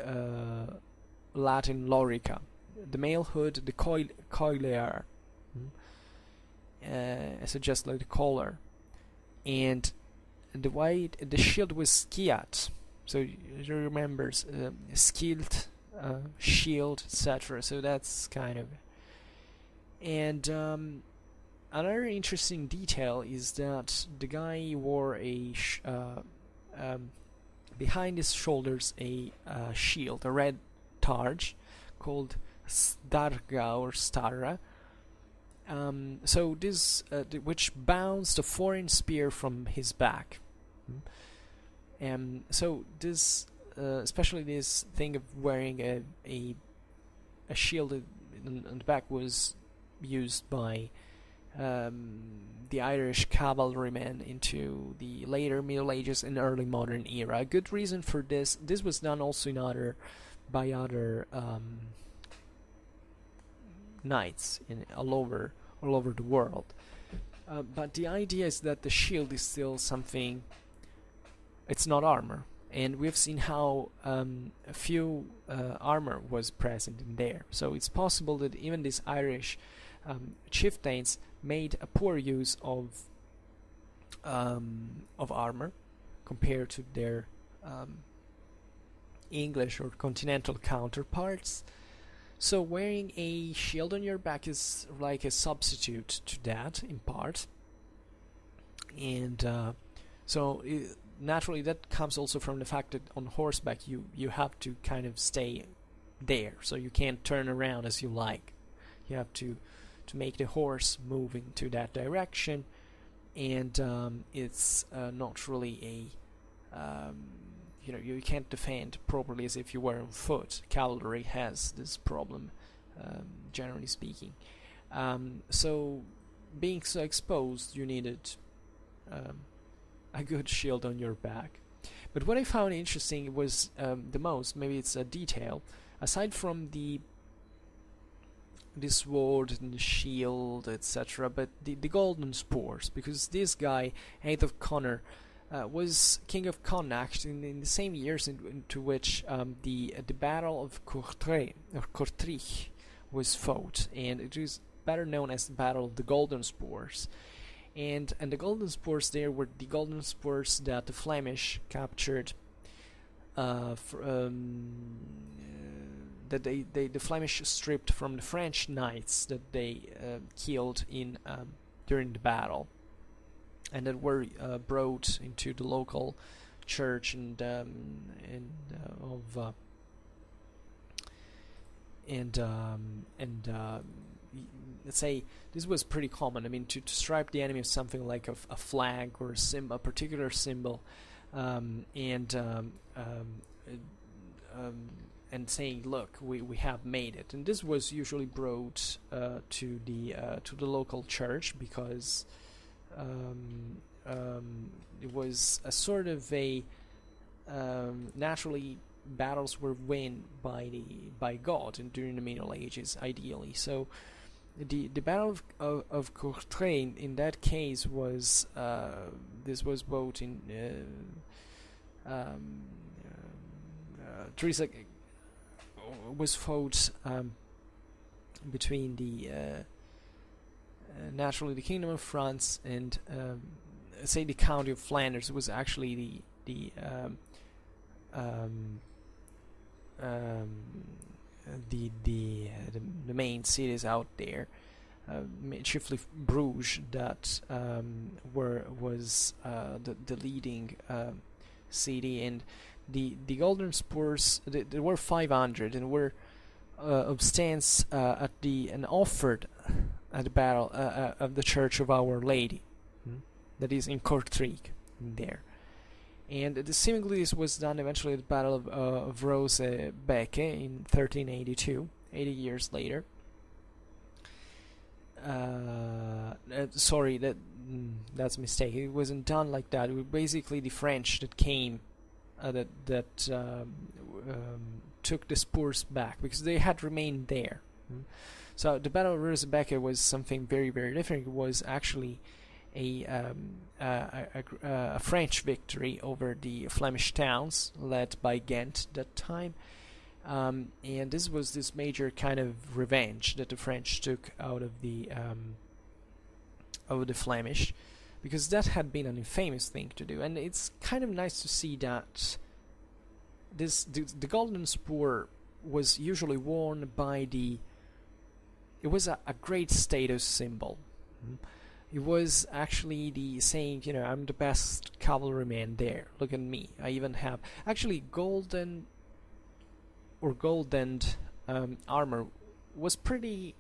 Latin lorica. The mail hood, the coilear, so just like the collar, and the shield was skiat. So you remember skilled, shield, etc. So that's kind of. And another interesting detail is that the guy wore behind his shoulders a shield, a red targe called Starga or Starra. So this, which bounced a foreign spear from his back. So this, especially this thing of wearing a shield on the back, was used by the Irish cavalrymen into the later Middle Ages and early modern era. A good reason for this was done also by other knights all over the world. But the idea is that the shield is still something. It's not armor, and we've seen how a few armor was present in there. So it's possible that even these Irish chieftains made a poor use of armor compared to their English or continental counterparts. So wearing a shield on your back is like a substitute to that in part, and naturally that comes also from the fact that on horseback you have to kind of stay there, so you can't turn around as you like. You have to make the horse move into that direction, and it's not really a you can't defend properly as if you were on foot. Cavalry has this problem, generally speaking. So being so exposed, you needed a good shield on your back. But what I found interesting was the most, maybe it's a detail, aside from the sword and the shield, etc., but the golden spurs, because this guy, Eadh of Connor, was king of Connacht in the same years into which the Battle of Kortrijk was fought, and it is better known as the Battle of the Golden Spurs. And the golden spurs there were the golden spurs that the Flemish captured, that the Flemish stripped from the French knights that they killed during the battle, and that were brought into the local church let's say this was pretty common. I mean, to stripe the enemy of something like a flag or a particular symbol, and saying, "Look, we have made it." And this was usually brought to the local church, because it was a sort of a naturally battles were won by God and during the Middle Ages, ideally. So the Battle of Courtrai in that case was this was both in Teresa was fought between the naturally the Kingdom of France and say the County of Flanders. It was actually the main cities out there, chiefly Bruges, that was the leading city, and the Golden Spurs. There were 500 and were obstains and offered at the battle of the Church of Our Lady, that is in Kortrijk there. And seemingly this was done eventually at the Battle of Rosebecke in 1382, 80 years later. Sorry, that's a mistake. It wasn't done like that. It was basically the French that came, took the Spurs back, because they had remained there. So the Battle of Rosebecke was something very, very different. It was actually a French victory over the Flemish towns led by Ghent that time, and this was this major kind of revenge that the French took out of the Flemish, because that had been an infamous thing to do. And it's kind of nice to see that the Golden Spur was usually worn by it was a great status symbol. It was actually the saying, I'm the best cavalryman there. Look at me. I even have actually golden armor was pretty.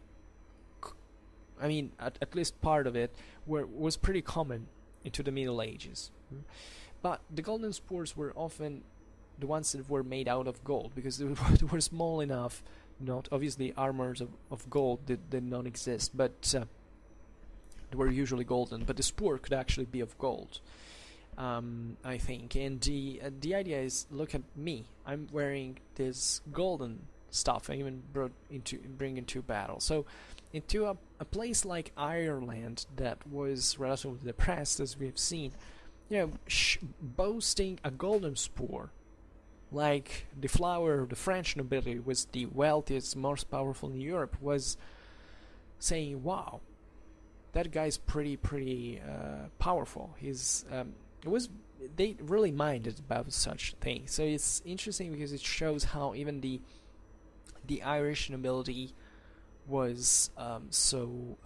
I mean, at least part of it was pretty common into the Middle Ages. But the golden spurs were often the ones that were made out of gold, because they were small enough. Not obviously armors of gold did not exist, but they were usually golden, but the spur could actually be of gold, I think. And the idea is, look at me, I'm wearing this golden stuff I even bring into battle. So into a place like Ireland that was relatively depressed, as we've seen, boasting a golden spur, like the flower of the French nobility, was the wealthiest, most powerful in Europe, was saying, wow, that guy's pretty powerful. They really minded about such things. So it's interesting because it shows how even the Irish nobility was so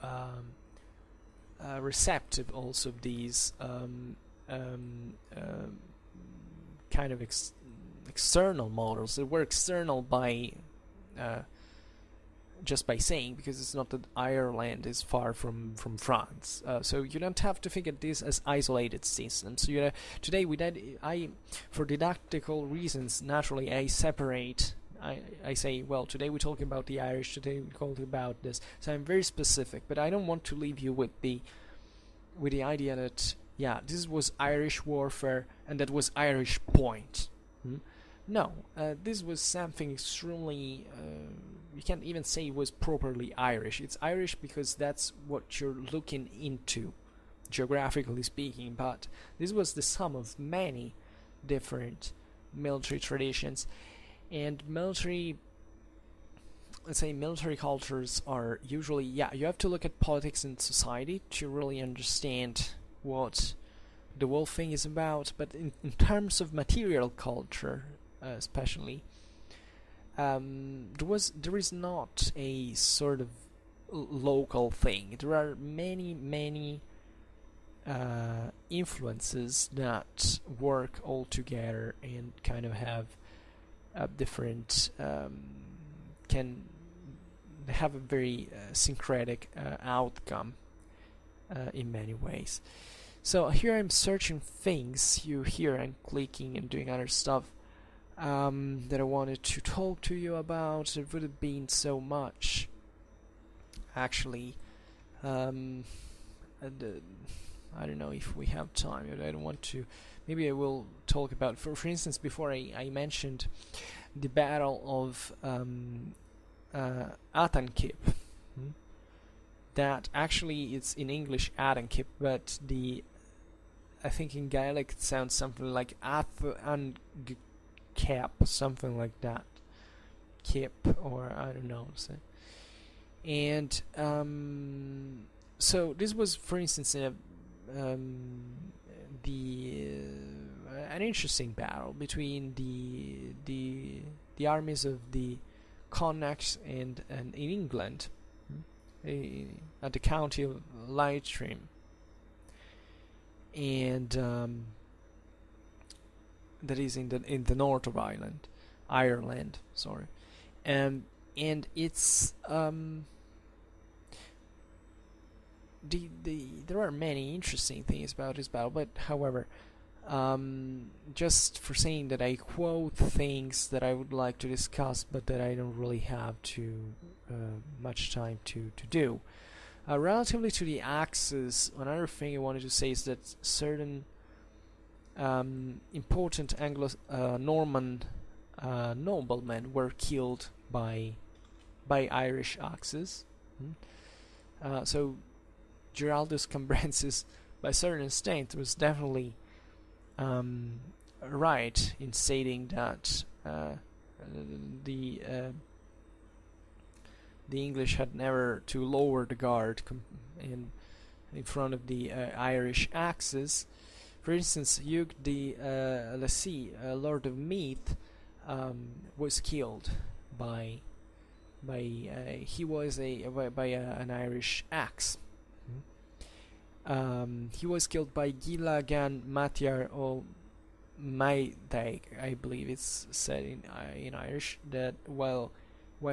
receptive also of these kind of external models that were external by just by saying, because it's not that Ireland is far from France, so you don't have to think of this as isolated systems. So today for didactical reasons, naturally I separate. I say, well, today we're talking about the Irish, today we're talking about this. So I'm very specific, but I don't want to leave you with the idea that this was Irish warfare and that was Irish point. No, this was something extremely. You can't even say it was properly Irish. It's Irish because that's what you're looking into, geographically speaking. But this was the sum of many different military traditions. And military cultures are usually, you have to look at politics and society to really understand what the whole thing is about. But in terms of material culture, especially, there is not a sort of local thing. There are many influences that work all together and kind of have different can they have a very syncretic outcome in many ways. So here I'm searching things. You hear I'm clicking and doing other stuff that I wanted to talk to you about. It would have been so much, actually. I don't know if we have time. I don't want to. Maybe I will talk about. For instance, before I mentioned the Battle of Atankip. That actually it's in English Atankip, but I think in Gaelic it sounds something like Atankip, something like that. Kip, or I don't know. So. And so this was, for instance, an interesting battle between the armies of the Connachts and in England, at the county of Leitrim, and that is in the north of Ireland. Sorry, and it's there are many interesting things about this battle, but however, just for saying that I quote things that I would like to discuss, but that I don't really have much time to do. Relatively to the Axis, another thing I wanted to say is that certain important Anglo-Norman noblemen were killed by Irish axes. So Giraldus Cambrensis, by certain extent, was definitely right in stating that the English had never to lower the guard in front of the Irish axes. For instance, Hugh de Lacy, Lord of Meath, was killed by an Irish axe. He was killed by Gila gan Matiar o Maidag, I believe it's said in Irish, that while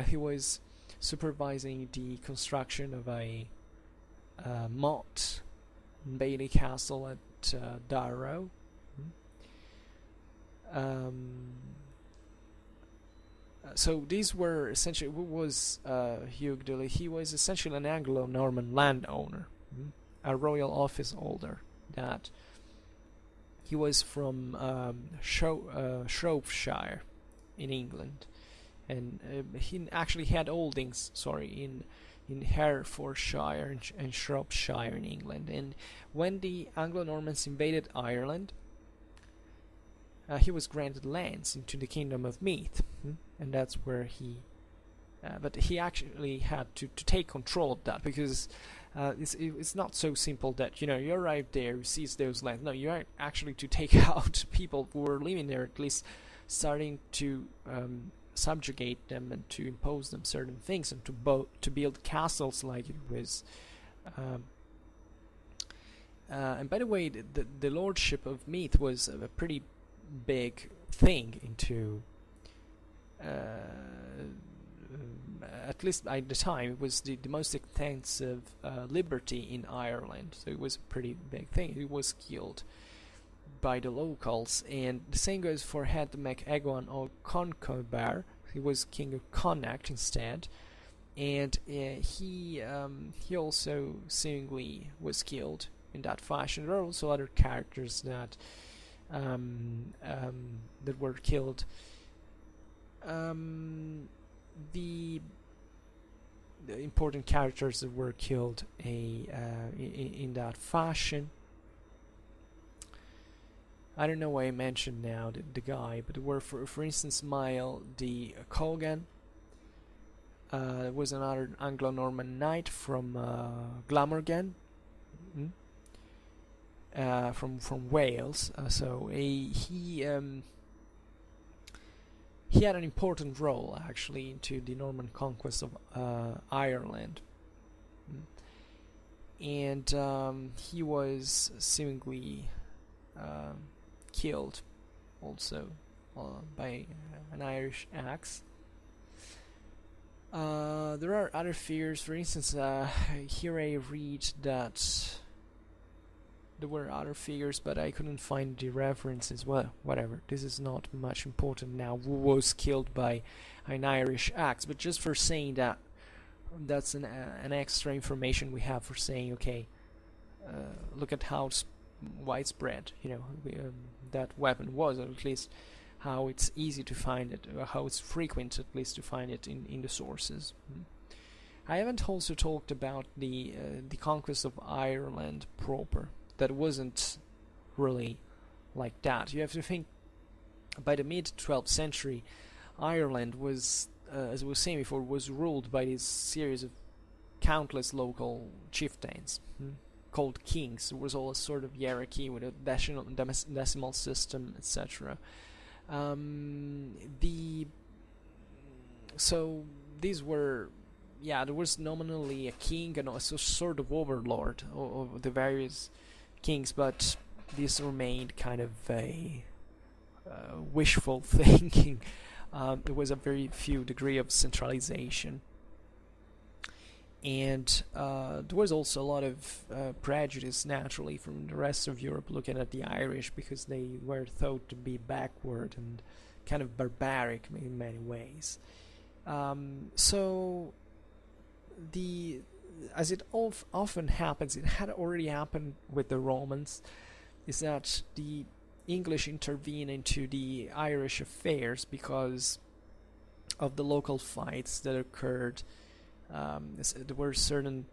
he was supervising the construction of a motte Bailey Castle at Darrow. So these were essentially, who was Hugh de Lacy? He was essentially an Anglo-Norman landowner, a royal office holder. That he was from Shropshire in England, and he actually had holdings, in Herefordshire and Shropshire in England. And when the Anglo-Normans invaded Ireland, he was granted lands into the kingdom of Meath, and that's where he. But he actually had to take control of that, because it's not so simple that you arrive there, you seize those lands. No, you are actually to take out people who were living there, at least starting to subjugate them and to impose them certain things, and to build castles like it was. And by the way, the lordship of Meath was a pretty big thing into. At least at the time, it was the most extensive liberty in Ireland, so it was a pretty big thing. He was killed by the locals, and the same goes for Head MacEgwan of Concobar. He was king of Connacht instead, and he also seemingly was killed in that fashion. There are also other characters that that were killed. The important characters that were killed in that fashion. I don't know why I mentioned now the guy, but there were, for instance, Mael de Cogan. Was another Anglo-Norman knight from Glamorgan, from Wales. So he had an important role actually into the Norman conquest of Ireland, and he was seemingly killed also by an Irish axe. There are other figures. For instance, here I read that there were other figures, but I couldn't find the references. Well, whatever. This is not much important now. Who was killed by an Irish axe? But just for saying that, that's an extra information we have for saying, okay, look at how widespread, that weapon was, or at least how it's easy to find it, or how it's frequent, at least, to find it in the sources. I haven't also talked about the conquest of Ireland proper. That wasn't really like that. You have to think, by the mid-12th century, Ireland was, as I was saying before, was ruled by this series of countless local chieftains called kings. There was all a sort of hierarchy with a decimal system, etc. So these were, there was nominally a king and also sort of overlord of the various kings, but this remained kind of a wishful thinking. There was a very few degree of centralization, and there was also a lot of prejudice naturally from the rest of Europe looking at the Irish, because they were thought to be backward and kind of barbaric in many ways. So as it often happens, it had already happened with the Romans, is that the English intervene into the Irish affairs because of the local fights that occurred. There were certain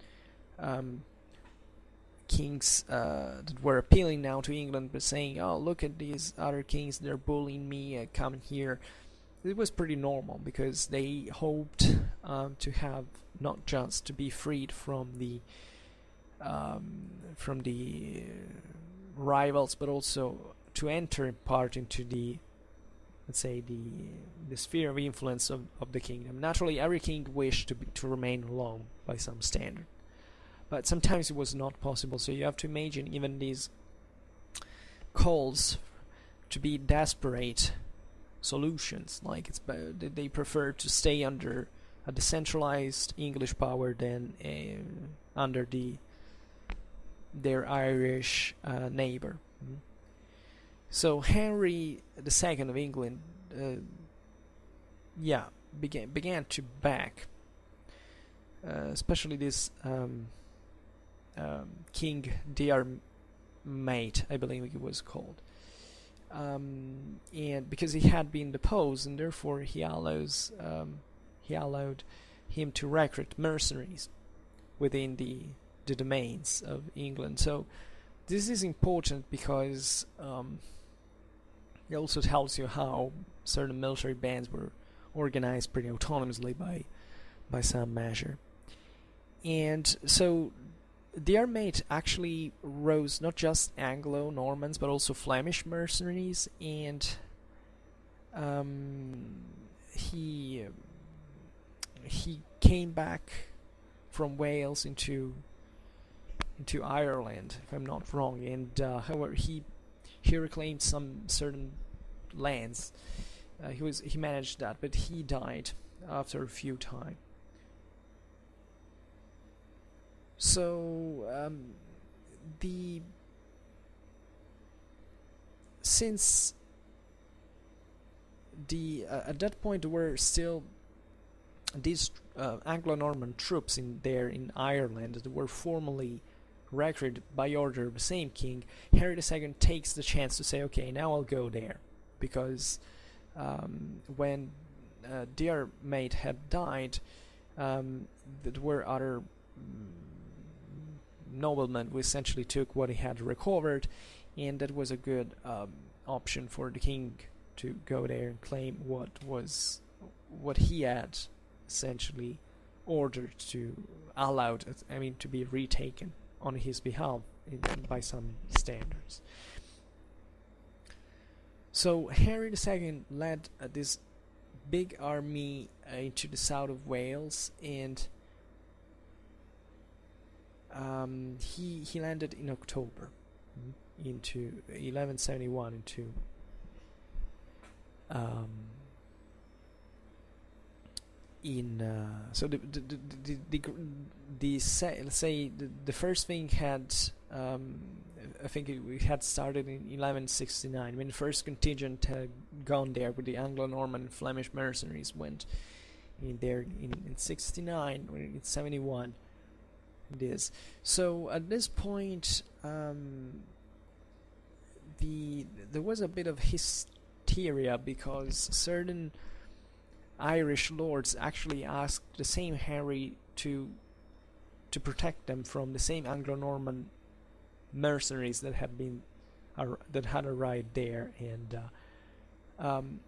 kings that were appealing now to England, but saying, "Oh, look at these other kings, they're bullying me, come here." It was pretty normal, because they hoped to have not just to be freed from the rivals, but also to enter in part into the, let's say, the sphere of influence of the kingdom. Naturally, every king wished to remain alone by some standard, but sometimes it was not possible. So you have to imagine even these calls to be desperate solutions, like they prefer to stay under a decentralized English power than under their Irish neighbor. So Henry II of England began to back especially this King Diarmait, I believe it was called, and because he had been deposed, and therefore he allowed him to recruit mercenaries within the domains of England. So this is important because it also tells you how certain military bands were organized pretty autonomously by some measure. And so Diarmait actually rose not just Anglo-Normans but also Flemish mercenaries, and he came back from Wales into Ireland, if I'm not wrong, and however he reclaimed some certain lands. He managed that, but he died after a few time. So since at that point there were still these Anglo-Norman troops in Ireland that were formally recruited by order of the same king, Henry II takes the chance to say, okay, now I'll go there, because when Diarmait had died, there were other noblemen who essentially took what he had recovered, and that was a good option for the king to go there and claim what he had essentially ordered to to be retaken on his behalf by some standards. So Henry II led this big army into the south of Wales, and he landed in October into 1171 in so let's say the first thing had I think it had started in 1169 when the first contingent had gone there with the Anglo-Norman Flemish mercenaries went in there in 69 or in 71 it is. So at this point there was a bit of hysteria because certain Irish lords actually asked the same Henry to protect them from the same Anglo-Norman mercenaries that had arrived there, and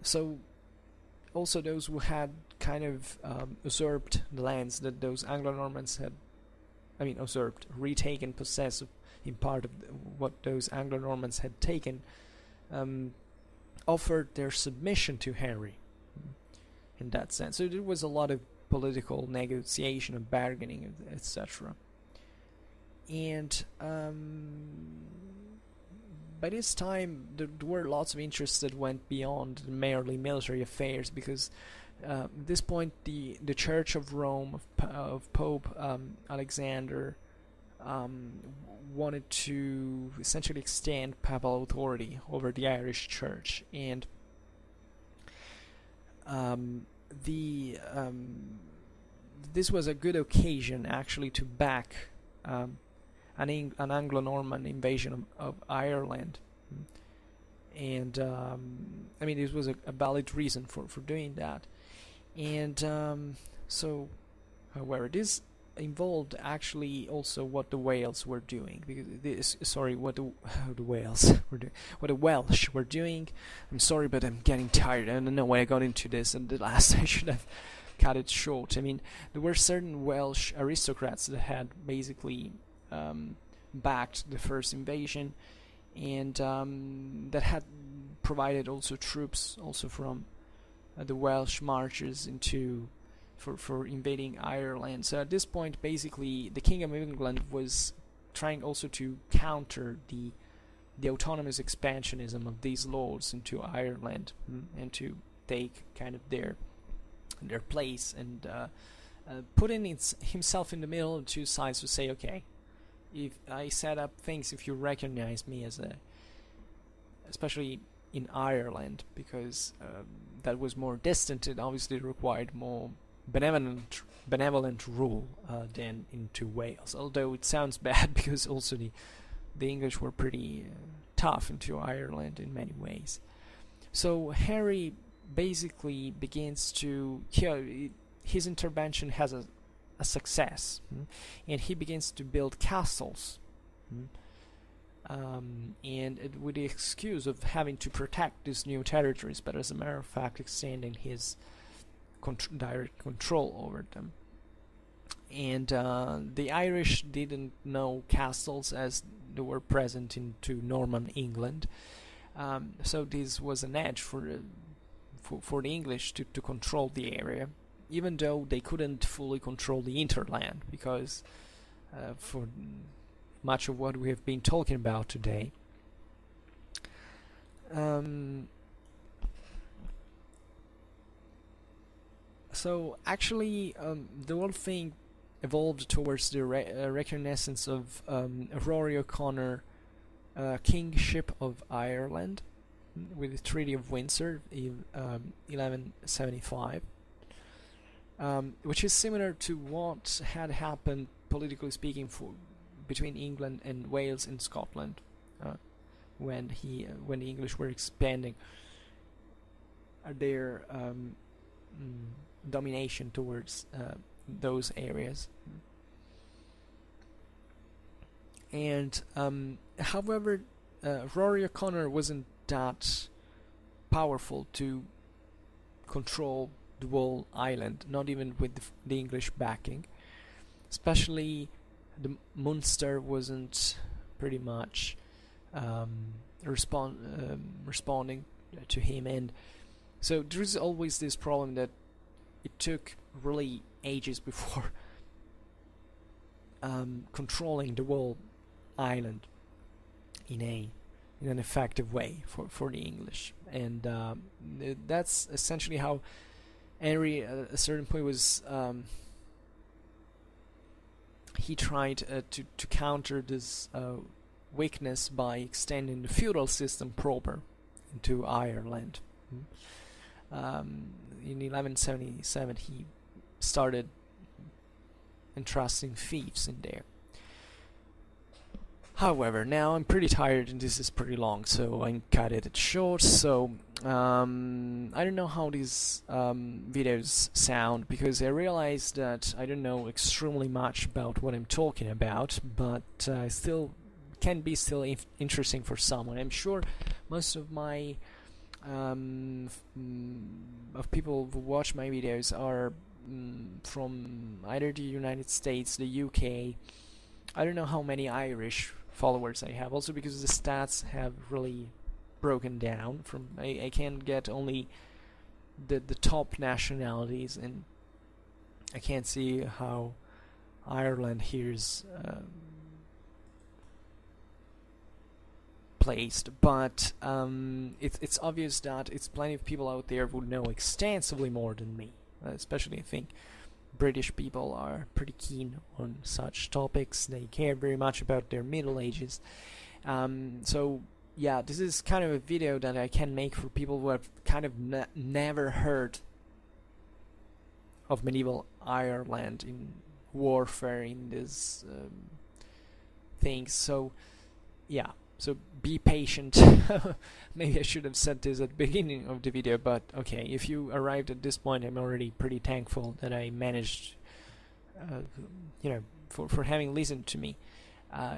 so also those who had kind of usurped the lands that those Anglo-Normans had, usurped, retaken, possessed in part of what those Anglo-Normans had taken, offered their submission to Henry. In that sense, so there was a lot of political negotiation and bargaining, etc. And by this time, there were lots of interests that went beyond merely military affairs, because at this point, the Church of Rome of Pope Alexander wanted to essentially extend papal authority over the Irish Church, and this was a good occasion actually to back an Anglo-Norman invasion of Ireland, and this was a valid reason for doing that, and so however this involved actually also what the Wales were doing, because what the Welsh were doing. I'm sorry, but I'm getting tired. I don't know why I got into this, and the last I should have cut it short. There were certain Welsh aristocrats that had basically backed the first invasion, and that had provided also troops also from the Welsh marches for invading Ireland. So at this point, basically, the King of England was trying also to counter the autonomous expansionism of these lords into Ireland, and to take kind of their place, and putting himself in the middle of two sides to say, okay, if I set up things, if you recognize me as especially in Ireland, because that was more distant, it obviously required more benevolent rule than into Wales, although it sounds bad because also the English were pretty tough into Ireland in many ways. So Henry basically begins to his intervention has a success, and he begins to build castles, and with the excuse of having to protect these new territories, but as a matter of fact extending his direct control over them. And the Irish didn't know castles as they were present into Norman England, so this was an edge for the English to control the area, even though they couldn't fully control the hinterland, because for much of what we have been talking about today, so actually the whole thing evolved towards the reconnaissance of Rory O'Connor kingship of Ireland with the Treaty of Windsor in 1175, which is similar to what had happened politically speaking between England and Wales and Scotland when the English were expanding their domination towards those areas. And however, Rory O'Connor wasn't that powerful to control the whole island, not even with the English backing. Especially the Munster wasn't pretty much responding to him, and so there's always this problem that it took really ages before controlling the whole island in an effective way for the English, and that's essentially how Henry at a certain point was he tried to counter this weakness by extending the feudal system proper into Ireland. In 1177 he started entrusting fiefs in there. However, now I'm pretty tired and this is pretty long, so I cut it short. So I don't know how these videos sound, because I realized that I don't know extremely much about what I'm talking about, but still can be still interesting for someone. I'm sure most of my of people who watch my videos are from either the United States, the UK. I don't know how many Irish followers I have, also because the stats have really broken down. From I can get only the top nationalities, and I can't see how Ireland here is placed, but it's obvious that it's plenty of people out there who know extensively more than me. Especially I think British people are pretty keen on such topics. They care very much about their Middle Ages. So yeah, this is kind of a video that I can make for people who have kind of never heard of medieval Ireland in warfare, in this things. So yeah, so be patient. Maybe I should have said this at the beginning of the video, but okay, if you arrived at this point, I'm already pretty thankful that I managed, you know, for having listened to me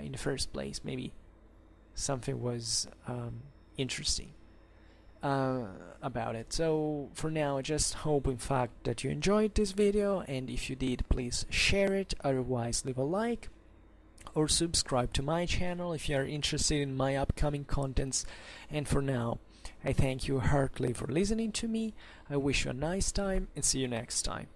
in the first place. Maybe something was interesting about it. So for now, I just hope in fact that you enjoyed this video, and if you did, please share it. Otherwise, leave a like or subscribe to my channel if you are interested in my upcoming contents. And for now, I thank you heartily for listening to me. I wish you a nice time and see you next time.